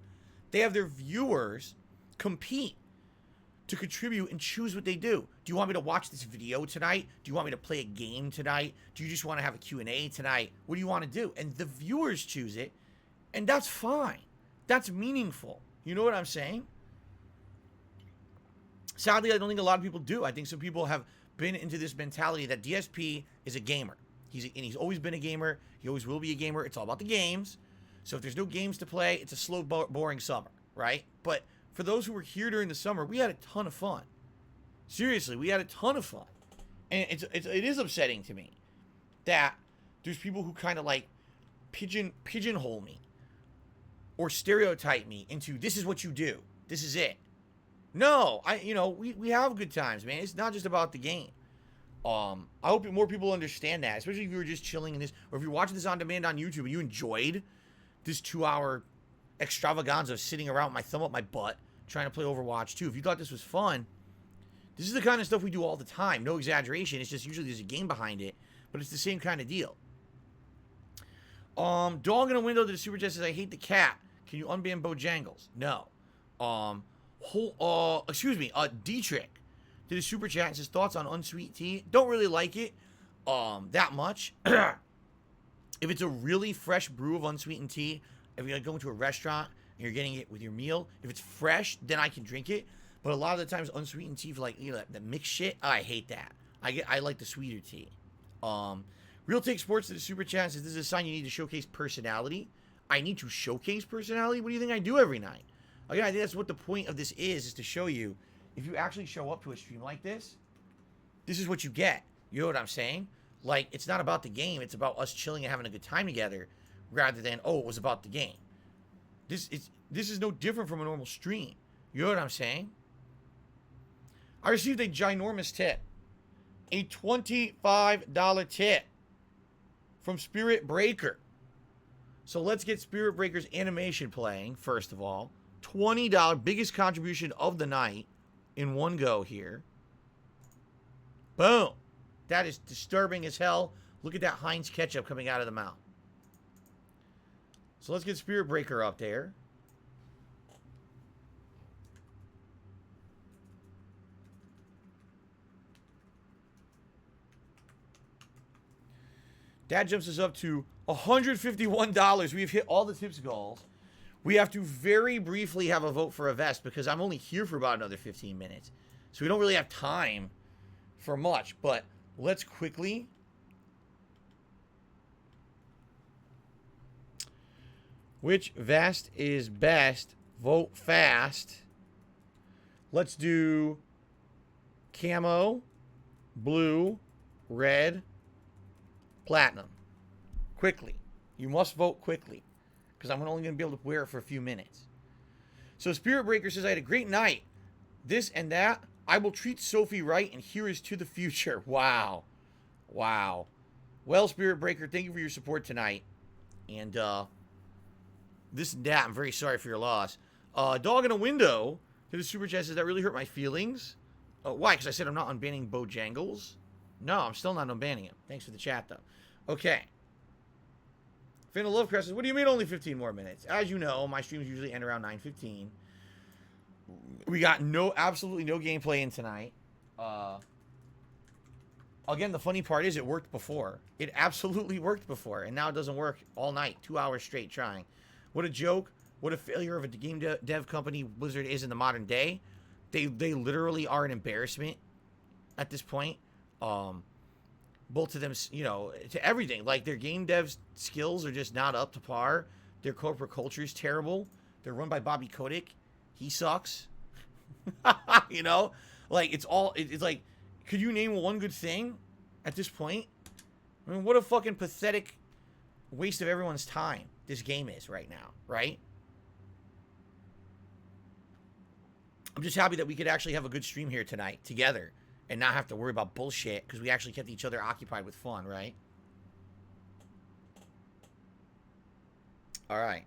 They have their viewers compete to contribute and choose what they do. Do you want me to watch this video tonight? Do you want me to play a game tonight? Do you just want to have a Q&A tonight? What do you want to do? And the viewers choose it, and that's fine. That's meaningful. You know what I'm saying? Sadly, I don't think a lot of people do. I think some people have been into this mentality that DSP is a gamer. He's always been a gamer. He always will be a gamer. It's all about the games. So if there's no games to play, it's a slow, boring summer, right? But for those who were here during the summer, we had a ton of fun. Seriously, we had a ton of fun. And it is upsetting to me that there's people who kind of like pigeonhole me or stereotype me into, this is what you do. This is it. No, we have good times, man. It's not just about the game. I hope more people understand that, especially if you were just chilling in this, or if you're watching this on demand on YouTube and you enjoyed this 2-hour extravaganza of sitting around with my thumb up my butt trying to play Overwatch 2. If you thought this was fun, this is the kind of stuff we do all the time. No exaggeration. It's just usually there's a game behind it, but it's the same kind of deal. Dog in a window to the super chat says, I hate the cat. Can you unban Bojangles? No. Dietrich did a super chat and says, thoughts on unsweet tea? Don't really like it that much. If it's a really fresh brew of unsweetened tea, if you're going to a restaurant and you're getting it with your meal, if it's fresh, then I can drink it. But a lot of the times, unsweetened tea, for like, the mixed shit, I hate that. I like the sweeter tea. Real Take Sports to the super chat says, this is a sign you need to showcase personality. I need to showcase personality? What do you think I do every night? Again, I think that's what the point of this is to show you, if you actually show up to a stream like this, this is what you get. You know what I'm saying? Like, it's not about the game. It's about us chilling and having a good time together, rather than, oh, it was about the game. This is no different from a normal stream. You know what I'm saying? I received a ginormous tip. A $25 tip from Spirit Breaker. So let's get Spirit Breaker's animation playing, first of all. $20, biggest contribution of the night in one go here. Boom. That is disturbing as hell. Look at that Heinz ketchup coming out of the mouth. So let's get Spirit Breaker up there. That jumps us up to $151. We've hit all the tips goals. We have to very briefly have a vote for a vest because I'm only here for about another 15 minutes. So we don't really have time for much, but let's quickly. Which vest is best? Vote fast. Let's do camo, blue, red, platinum. Quickly. You must vote quickly, because I'm only going to be able to wear it for a few minutes. So Spirit Breaker says, I had a great night. This and that. I will treat Sophie right, and here is to the future. Wow. Wow. Well, Spirit Breaker, thank you for your support tonight. And this and that, I'm very sorry for your loss. Dog in a window to the super chat says, that really hurt my feelings. Why? Because I said I'm not unbanning Bojangles. No, I'm still not unbanning him. Thanks for the chat, though. Okay. Finn of Lovecrest says, what do you mean only 15 more minutes? As you know, my streams usually end around 9:15. We got absolutely no gameplay in tonight. Again, the funny part is it worked before. It absolutely worked before, and now it doesn't work all night, 2 hours straight trying. What a joke. What a failure of a game dev company Blizzard is in the modern day. They literally are an embarrassment at this point. Both to them, you know, to everything. Like, their game dev skills are just not up to par. Their corporate culture is terrible. They're run by Bobby Kotick. He sucks. You know? Like, it's like, could you name one good thing at this point? I mean, what a fucking pathetic waste of everyone's time this game is right now, right? I'm just happy that we could actually have a good stream here tonight together and not have to worry about bullshit because we actually kept each other occupied with fun, right? All right.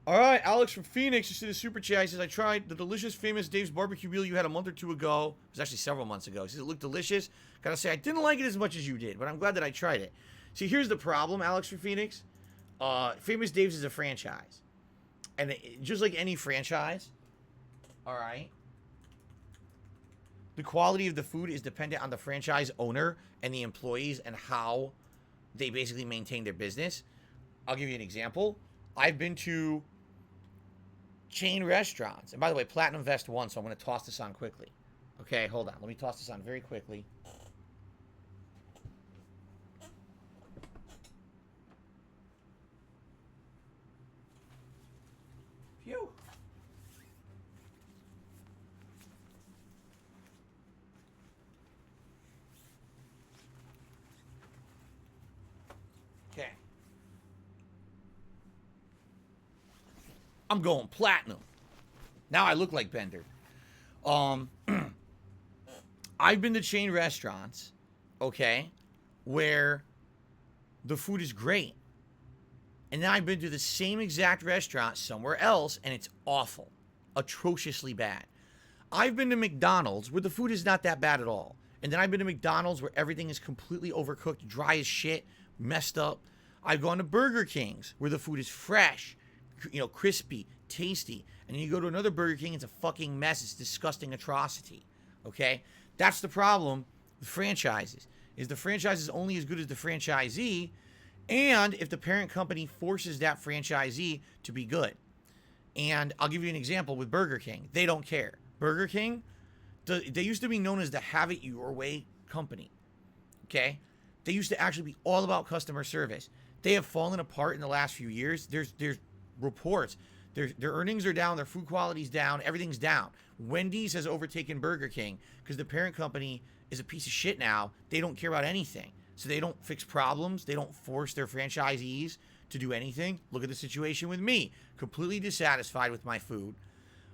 All right, Alex from Phoenix, you see the super chat. He says, I tried the delicious famous Dave's barbecue meal you had a month or two ago. It was actually several months ago. He says, it looked delicious. Gotta say, I didn't like it as much as you did, but I'm glad that I tried it. See, here's the problem, Alex from Phoenix. Famous Dave's is a franchise. And just like any franchise, all right, the quality of the food is dependent on the franchise owner and the employees and how they basically maintain their business. I'll give you an example. I've been to chain restaurants. And by the way, Platinum Vest won, so I'm going to toss this on quickly. Okay, hold on. Let me toss this on very quickly. Phew. Okay. I'm going platinum. Now I look like Bender. I've been to chain restaurants, okay, where the food is great. And then I've been to the same exact restaurant somewhere else, and it's awful. Atrociously bad. I've been to McDonald's where the food is not that bad at all. And then I've been to McDonald's where everything is completely overcooked, dry as shit, messed up. I've gone to Burger King's where the food is fresh, you know, crispy, tasty. And then you go to another Burger King, it's a fucking mess. It's a disgusting atrocity. Okay? That's the problem with franchises. Is the franchise is only as good as the franchisee, and if the parent company forces that franchisee to be good. And I'll give you an example with Burger King. They don't care. Burger King, they used to be known as the have it your way company. Okay? They used to actually be all about customer service. They have fallen apart in the last few years. There's reports. Their earnings are down. Their food quality's down. Everything's down. Wendy's has overtaken Burger King because the parent company is a piece of shit now. They don't care about anything. So they don't fix problems. They don't force their franchisees to do anything. Look at the situation with me. Completely dissatisfied with my food.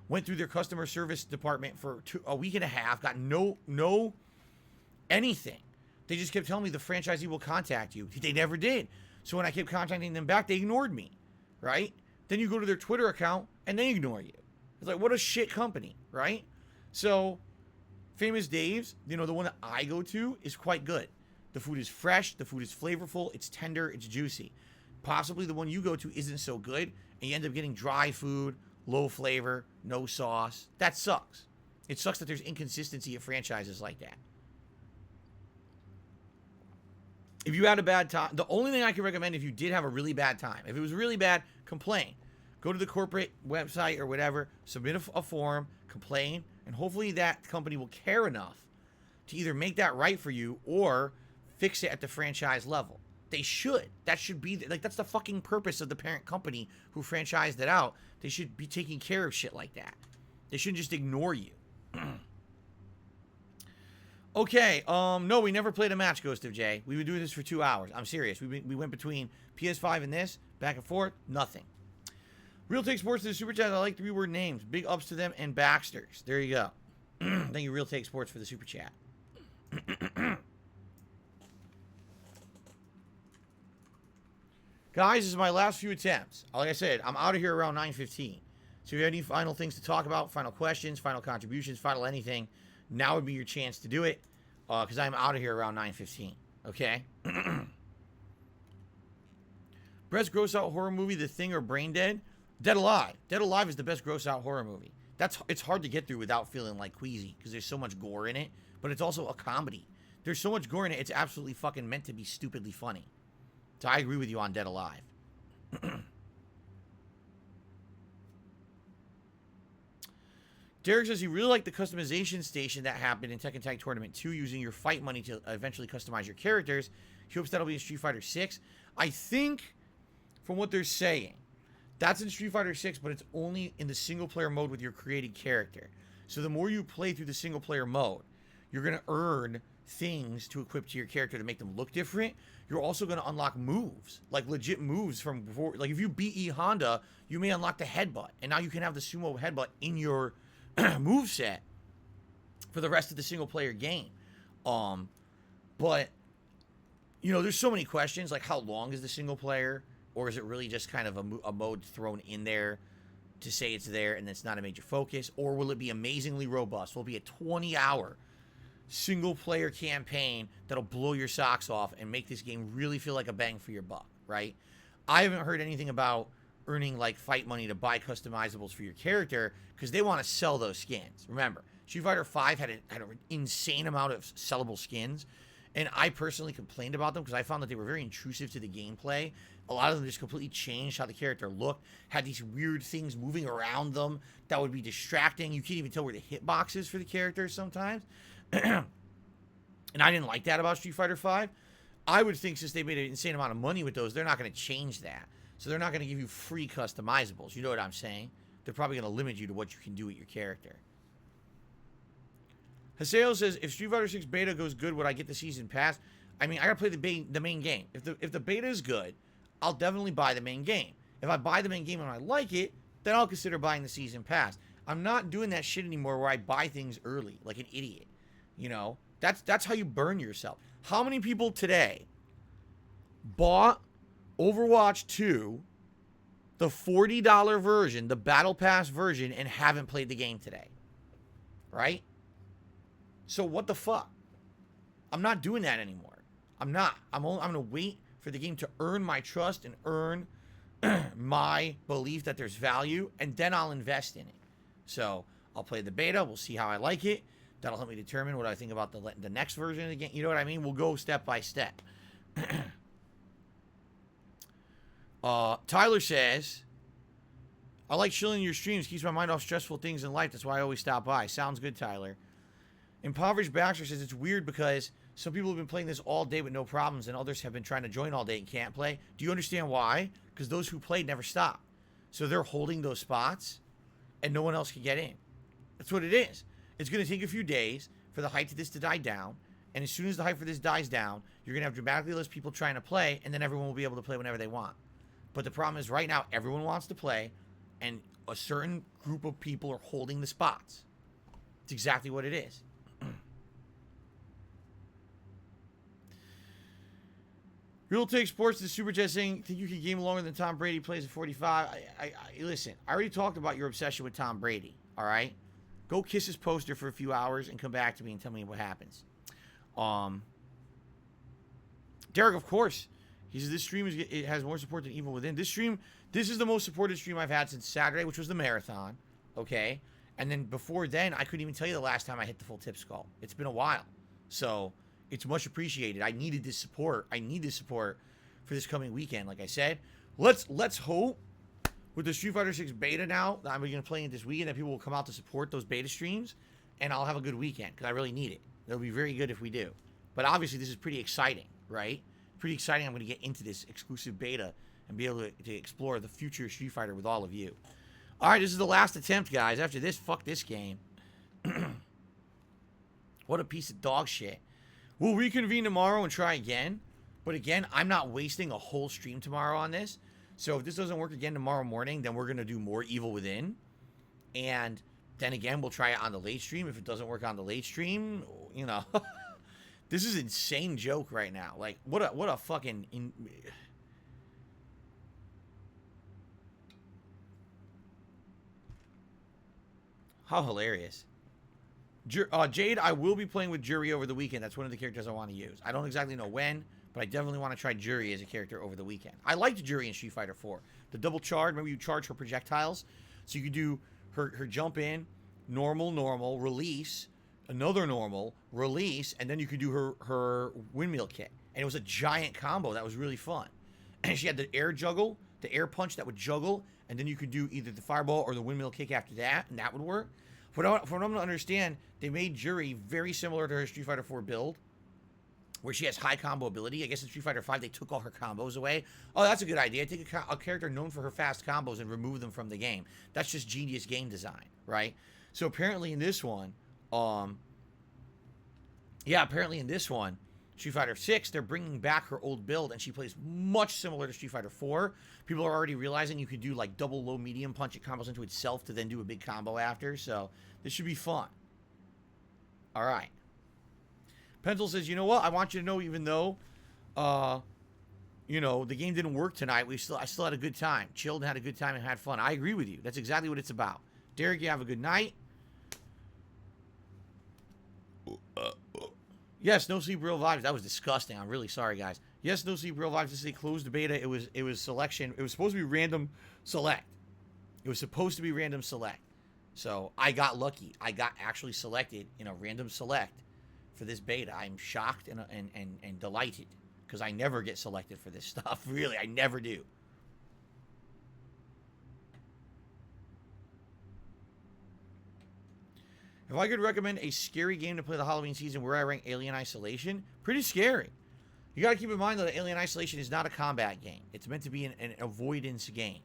Went through their customer service department for a week and a half. Got no anything. They just kept telling me the franchisee will contact you. They never did. So when I kept contacting them back, they ignored me. Right? Then you go to their Twitter account and they ignore you. It's like, what a shit company, right? So, Famous Dave's, you know, the one that I go to is quite good. The food is fresh, the food is flavorful, it's tender, it's juicy. Possibly the one you go to isn't so good, and you end up getting dry food, low flavor, no sauce. That sucks. It sucks that there's inconsistency of franchises like that. If you had a bad time, the only thing I can recommend if you did have a really bad time, if it was really bad, complain. Go to the corporate website or whatever, submit a form, complain, and hopefully that company will care enough to either make that right for you or fix it at the franchise level. They should. That should be, like, that's the fucking purpose of the parent company who franchised it out. They should be taking care of shit like that. They shouldn't just ignore you. Okay, no, we never played a match, Ghost of J. We would do this for 2 hours. I'm serious. We went between PS5 and this, back and forth, nothing. Real Take Sports to the Super Chat. I like 3-word names. Big ups to them and Baxters. There you go. Thank you, Real Take Sports, for the Super Chat. Guys, this is my last few attempts. Like I said, I'm out of here around 9:15. So if you have any final things to talk about, final questions, final contributions, final anything, now would be your chance to do it. because I'm out of here around 9:15. Okay. Best gross out horror movie: The Thing or Brain Dead? Dead Alive. Dead Alive is the best gross out horror movie. It's hard to get through without feeling like queasy because there's so much gore in it, but it's also a comedy. There's so much gore in it, it's absolutely fucking meant to be stupidly funny. So I agree with you on Dead Alive. Derek says he really liked the customization station that happened in Tekken Tag Tournament 2 using your fight money to eventually customize your characters. He hopes that'll be in Street Fighter 6. I think, from what they're saying, that's in Street Fighter 6, but it's only in the single-player mode with your created character. So the more you play through the single-player mode, you're going to earn things to equip to your character to make them look different. You're also going to unlock moves, like legit moves from before. Like if you beat E Honda, you may unlock the headbutt, and now you can have the sumo headbutt in your move set for the rest of the single player game. But you know, there's so many questions, like how long is the single player, or is it really just kind of a mode thrown in there to say it's there and it's not a major focus, or will it be amazingly robust? Will it be a 20-hour single player campaign that'll blow your socks off and make this game really feel like a bang for your buck, right? I haven't heard anything about earning like fight money to buy customizables for your character because they want to sell those skins. Remember, Street Fighter V had an insane amount of sellable skins, and I personally complained about them because I found that they were very intrusive to the gameplay. A lot of them just completely changed how the character looked, had these weird things moving around them that would be distracting. You can't even tell where the hitbox is for the characters sometimes. And I didn't like that about Street Fighter V. I would think since they made an insane amount of money with those, they're not going to change that. So they're not going to give you free customizables. You know what I'm saying? They're probably going to limit you to what you can do with your character. Haseo says, if Street Fighter 6 beta goes good, would I get the season pass? I mean, I got to play the main game. If the beta is good, I'll definitely buy the main game. If I buy the main game and I like it, then I'll consider buying the season pass. I'm not doing that shit anymore where I buy things early like an idiot. You know? That's how you burn yourself. How many people today bought Overwatch 2, the $40 version, the Battle Pass version, and haven't played the game today? Right? So what the fuck? I'm not doing that anymore. I'm not. I'm going to wait for the game to earn my trust and earn my belief that there's value, and then I'll invest in it. So I'll play the beta. We'll see how I like it. That'll help me determine what I think about the next version of the game. You know what I mean? We'll go step by step. Tyler says, I like chilling your streams. Keeps my mind off stressful things in life. That's why I always stop by. Sounds good, Tyler. Impoverished Baxter says it's weird because some people have been playing this all day with no problems and others have been trying to join all day and can't play. Do you understand why? Because those who played never stopped. So they're holding those spots and no one else can get in. That's what it is. It's going to take a few days for the hype of this to die down. And as soon as the hype for this dies down, you're going to have dramatically less people trying to play, and then everyone will be able to play whenever they want. But the problem is right now, everyone wants to play, and a certain group of people are holding the spots. It's exactly what it is. Real Take Sports, the Super Chat saying, think you can game longer than Tom Brady plays at 45? Listen, I already talked about your obsession with Tom Brady, all right? Go kiss his poster for a few hours and come back to me and tell me what happens. Derek, of course. He says this stream it has more support than Evil Within. This is the most supported stream I've had since Saturday, which was the marathon. Okay? And then before then, I couldn't even tell you the last time I hit the full tip skull. It's been a while. So it's much appreciated. I needed this support. I need this support for this coming weekend. Like I said, let's hope with the Street Fighter 6 beta now that I'm going to play it this weekend that people will come out to support those beta streams, and I'll have a good weekend because I really need it. It'll be very good if we do. But obviously, this is pretty exciting, right? Pretty exciting. I'm going to get into this exclusive beta and be able to explore the future of Street Fighter with all of you. All right, this is the last attempt, guys. After this, fuck this game. What a piece of dog shit. We'll reconvene tomorrow and try again. But again, I'm not wasting a whole stream tomorrow on this. So if this doesn't work again tomorrow morning, then we're going to do more Evil Within. And then again, we'll try it on the late stream. If it doesn't work on the late stream, you know. This is an insane joke right now. Like, what a fucking... How hilarious. Jade, I will be playing with Jury over the weekend. That's one of the characters I want to use. I don't exactly know when, but I definitely want to try Jury as a character over the weekend. I liked Jury in Street Fighter 4. The double charge, remember you charge her projectiles? So you could do her jump in, normal, release, another normal, release, and then you could do her windmill kick. And it was a giant combo that was really fun. And she had the air juggle, the air punch that would juggle, and then you could do either the fireball or the windmill kick after that, and that would work. From what I'm going to understand, they made Jury very similar to her Street Fighter 4 build, where she has high combo ability. I guess in Street Fighter 5, they took all her combos away. Oh, that's a good idea. Take a character known for her fast combos and remove them from the game. That's just genius game design, right? So apparently in this one, Street Fighter 6, they're bringing back her old build, and she plays much similar to Street Fighter 4. People are already realizing you could do like double low medium punch it combos into itself to then do a big combo after. So this should be fun. All right. Pencil says, you know what? I want you to know, even though, the game didn't work tonight, I still had a good time. Chilled and had a good time and had fun. I agree with you. That's exactly what it's about. Derek, you have a good night. Yes, No Sleep Real Vibes. That was disgusting. I'm really sorry, guys. Yes, No Sleep Real Vibes. This is a closed beta. It was selection. It was supposed to be random select. So I got lucky. I got actually selected in a random select for this beta. I'm shocked and delighted because I never get selected for this stuff. Really, I never do. If I could recommend a scary game to play the Halloween season, where I rank Alien Isolation, pretty scary. You got to keep in mind, though, that Alien Isolation is not a combat game. It's meant to be an avoidance game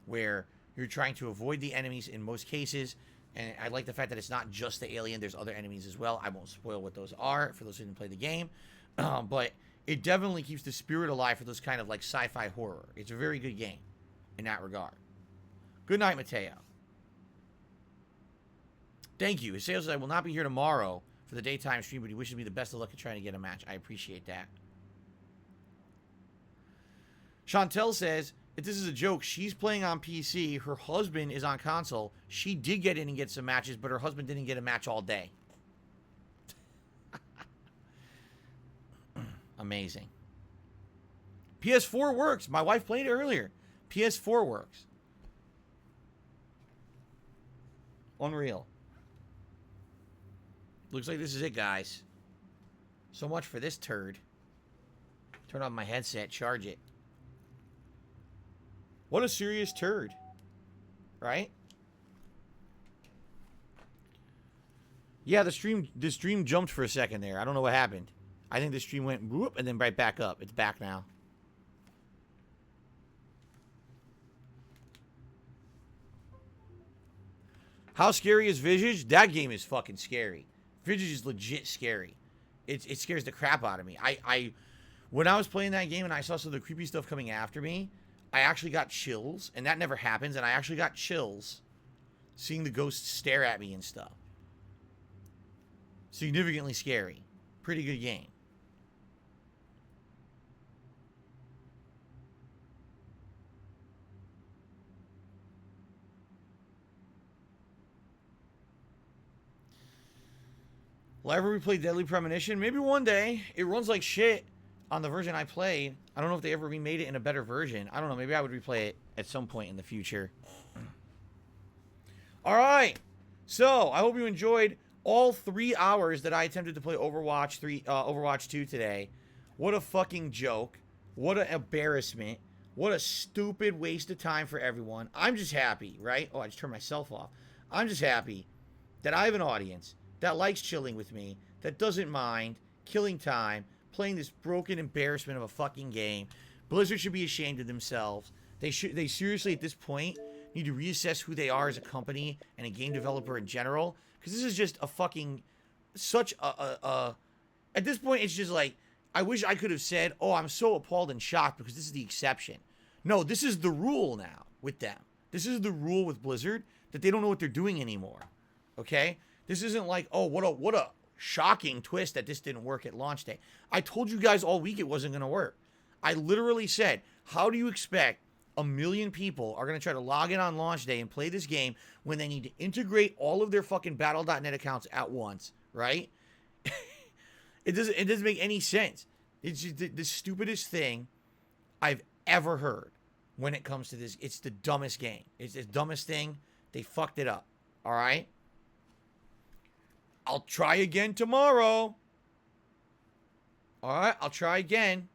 where you're trying to avoid the enemies in most cases. And I like the fact that it's not just the alien. There's other enemies as well. I won't spoil what those are for those who didn't play the game. But it definitely keeps the spirit alive for those kind of like sci-fi horror. It's a very good game in that regard. Good night, Mateo. Thank you. It says I will not be here tomorrow for the daytime stream, but he wishes me the best of luck in trying to get a match. I appreciate that. Chantel says, if this is a joke, she's playing on PC. Her husband is on console. She did get in and get some matches, but her husband didn't get a match all day. Amazing. PS4 works. My wife played it earlier. PS4 works. Unreal. Looks like this is it, guys. So much for this turd. Turn on my headset, charge it. What a serious turd. Right? Yeah, the stream jumped for a second there. I don't know what happened. I think the stream went whoop and then right back up. It's back now. How scary is Visage? That game is fucking scary. Visage is legit scary. It scares the crap out of me. When I was playing that game and I saw some of the creepy stuff coming after me, I actually got chills, and that never happens, and I actually got chills seeing the ghosts stare at me and stuff. Significantly scary. Pretty good game. Will I ever replay Deadly Premonition? Maybe one day. It runs like shit on the version I played. I don't know if they ever remade it in a better version. I don't know. Maybe I would replay it at some point in the future. All right. So, I hope you enjoyed all 3 hours that I attempted to play Overwatch 2 today. What a fucking joke. What an embarrassment. What a stupid waste of time for everyone. I'm just happy, right? Oh, I just turned myself off. I'm just happy that I have an audience that likes chilling with me, that doesn't mind killing time, playing this broken embarrassment of a fucking game. Blizzard should be ashamed of themselves. They seriously, at this point, need to reassess who they are as a company and a game developer in general. Because this is just a fucking, at this point, it's just like, I wish I could have said, oh, I'm so appalled and shocked because this is the exception. No, this is the rule now with them. This is the rule with Blizzard, that they don't know what they're doing anymore. Okay? This isn't like, oh, what a shocking twist that this didn't work at launch day. I told you guys all week it wasn't going to work. I literally said, how do you expect a million people are going to try to log in on launch day and play this game when they need to integrate all of their fucking Battle.net accounts at once, right? It doesn't make any sense. It's just the stupidest thing I've ever heard when it comes to this. It's the dumbest game. It's the dumbest thing. They fucked it up. All right? I'll try again tomorrow. All right? I'll try again.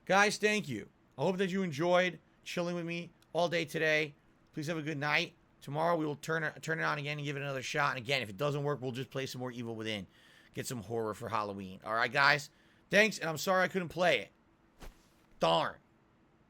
Guys, thank you. I hope that you enjoyed chilling with me all day today. Please have a good night. Tomorrow we will turn it on again and give it another shot. And again, if it doesn't work, we'll just play some more Evil Within. Get some horror for Halloween. All right, guys? Thanks, and I'm sorry I couldn't play it. Darn.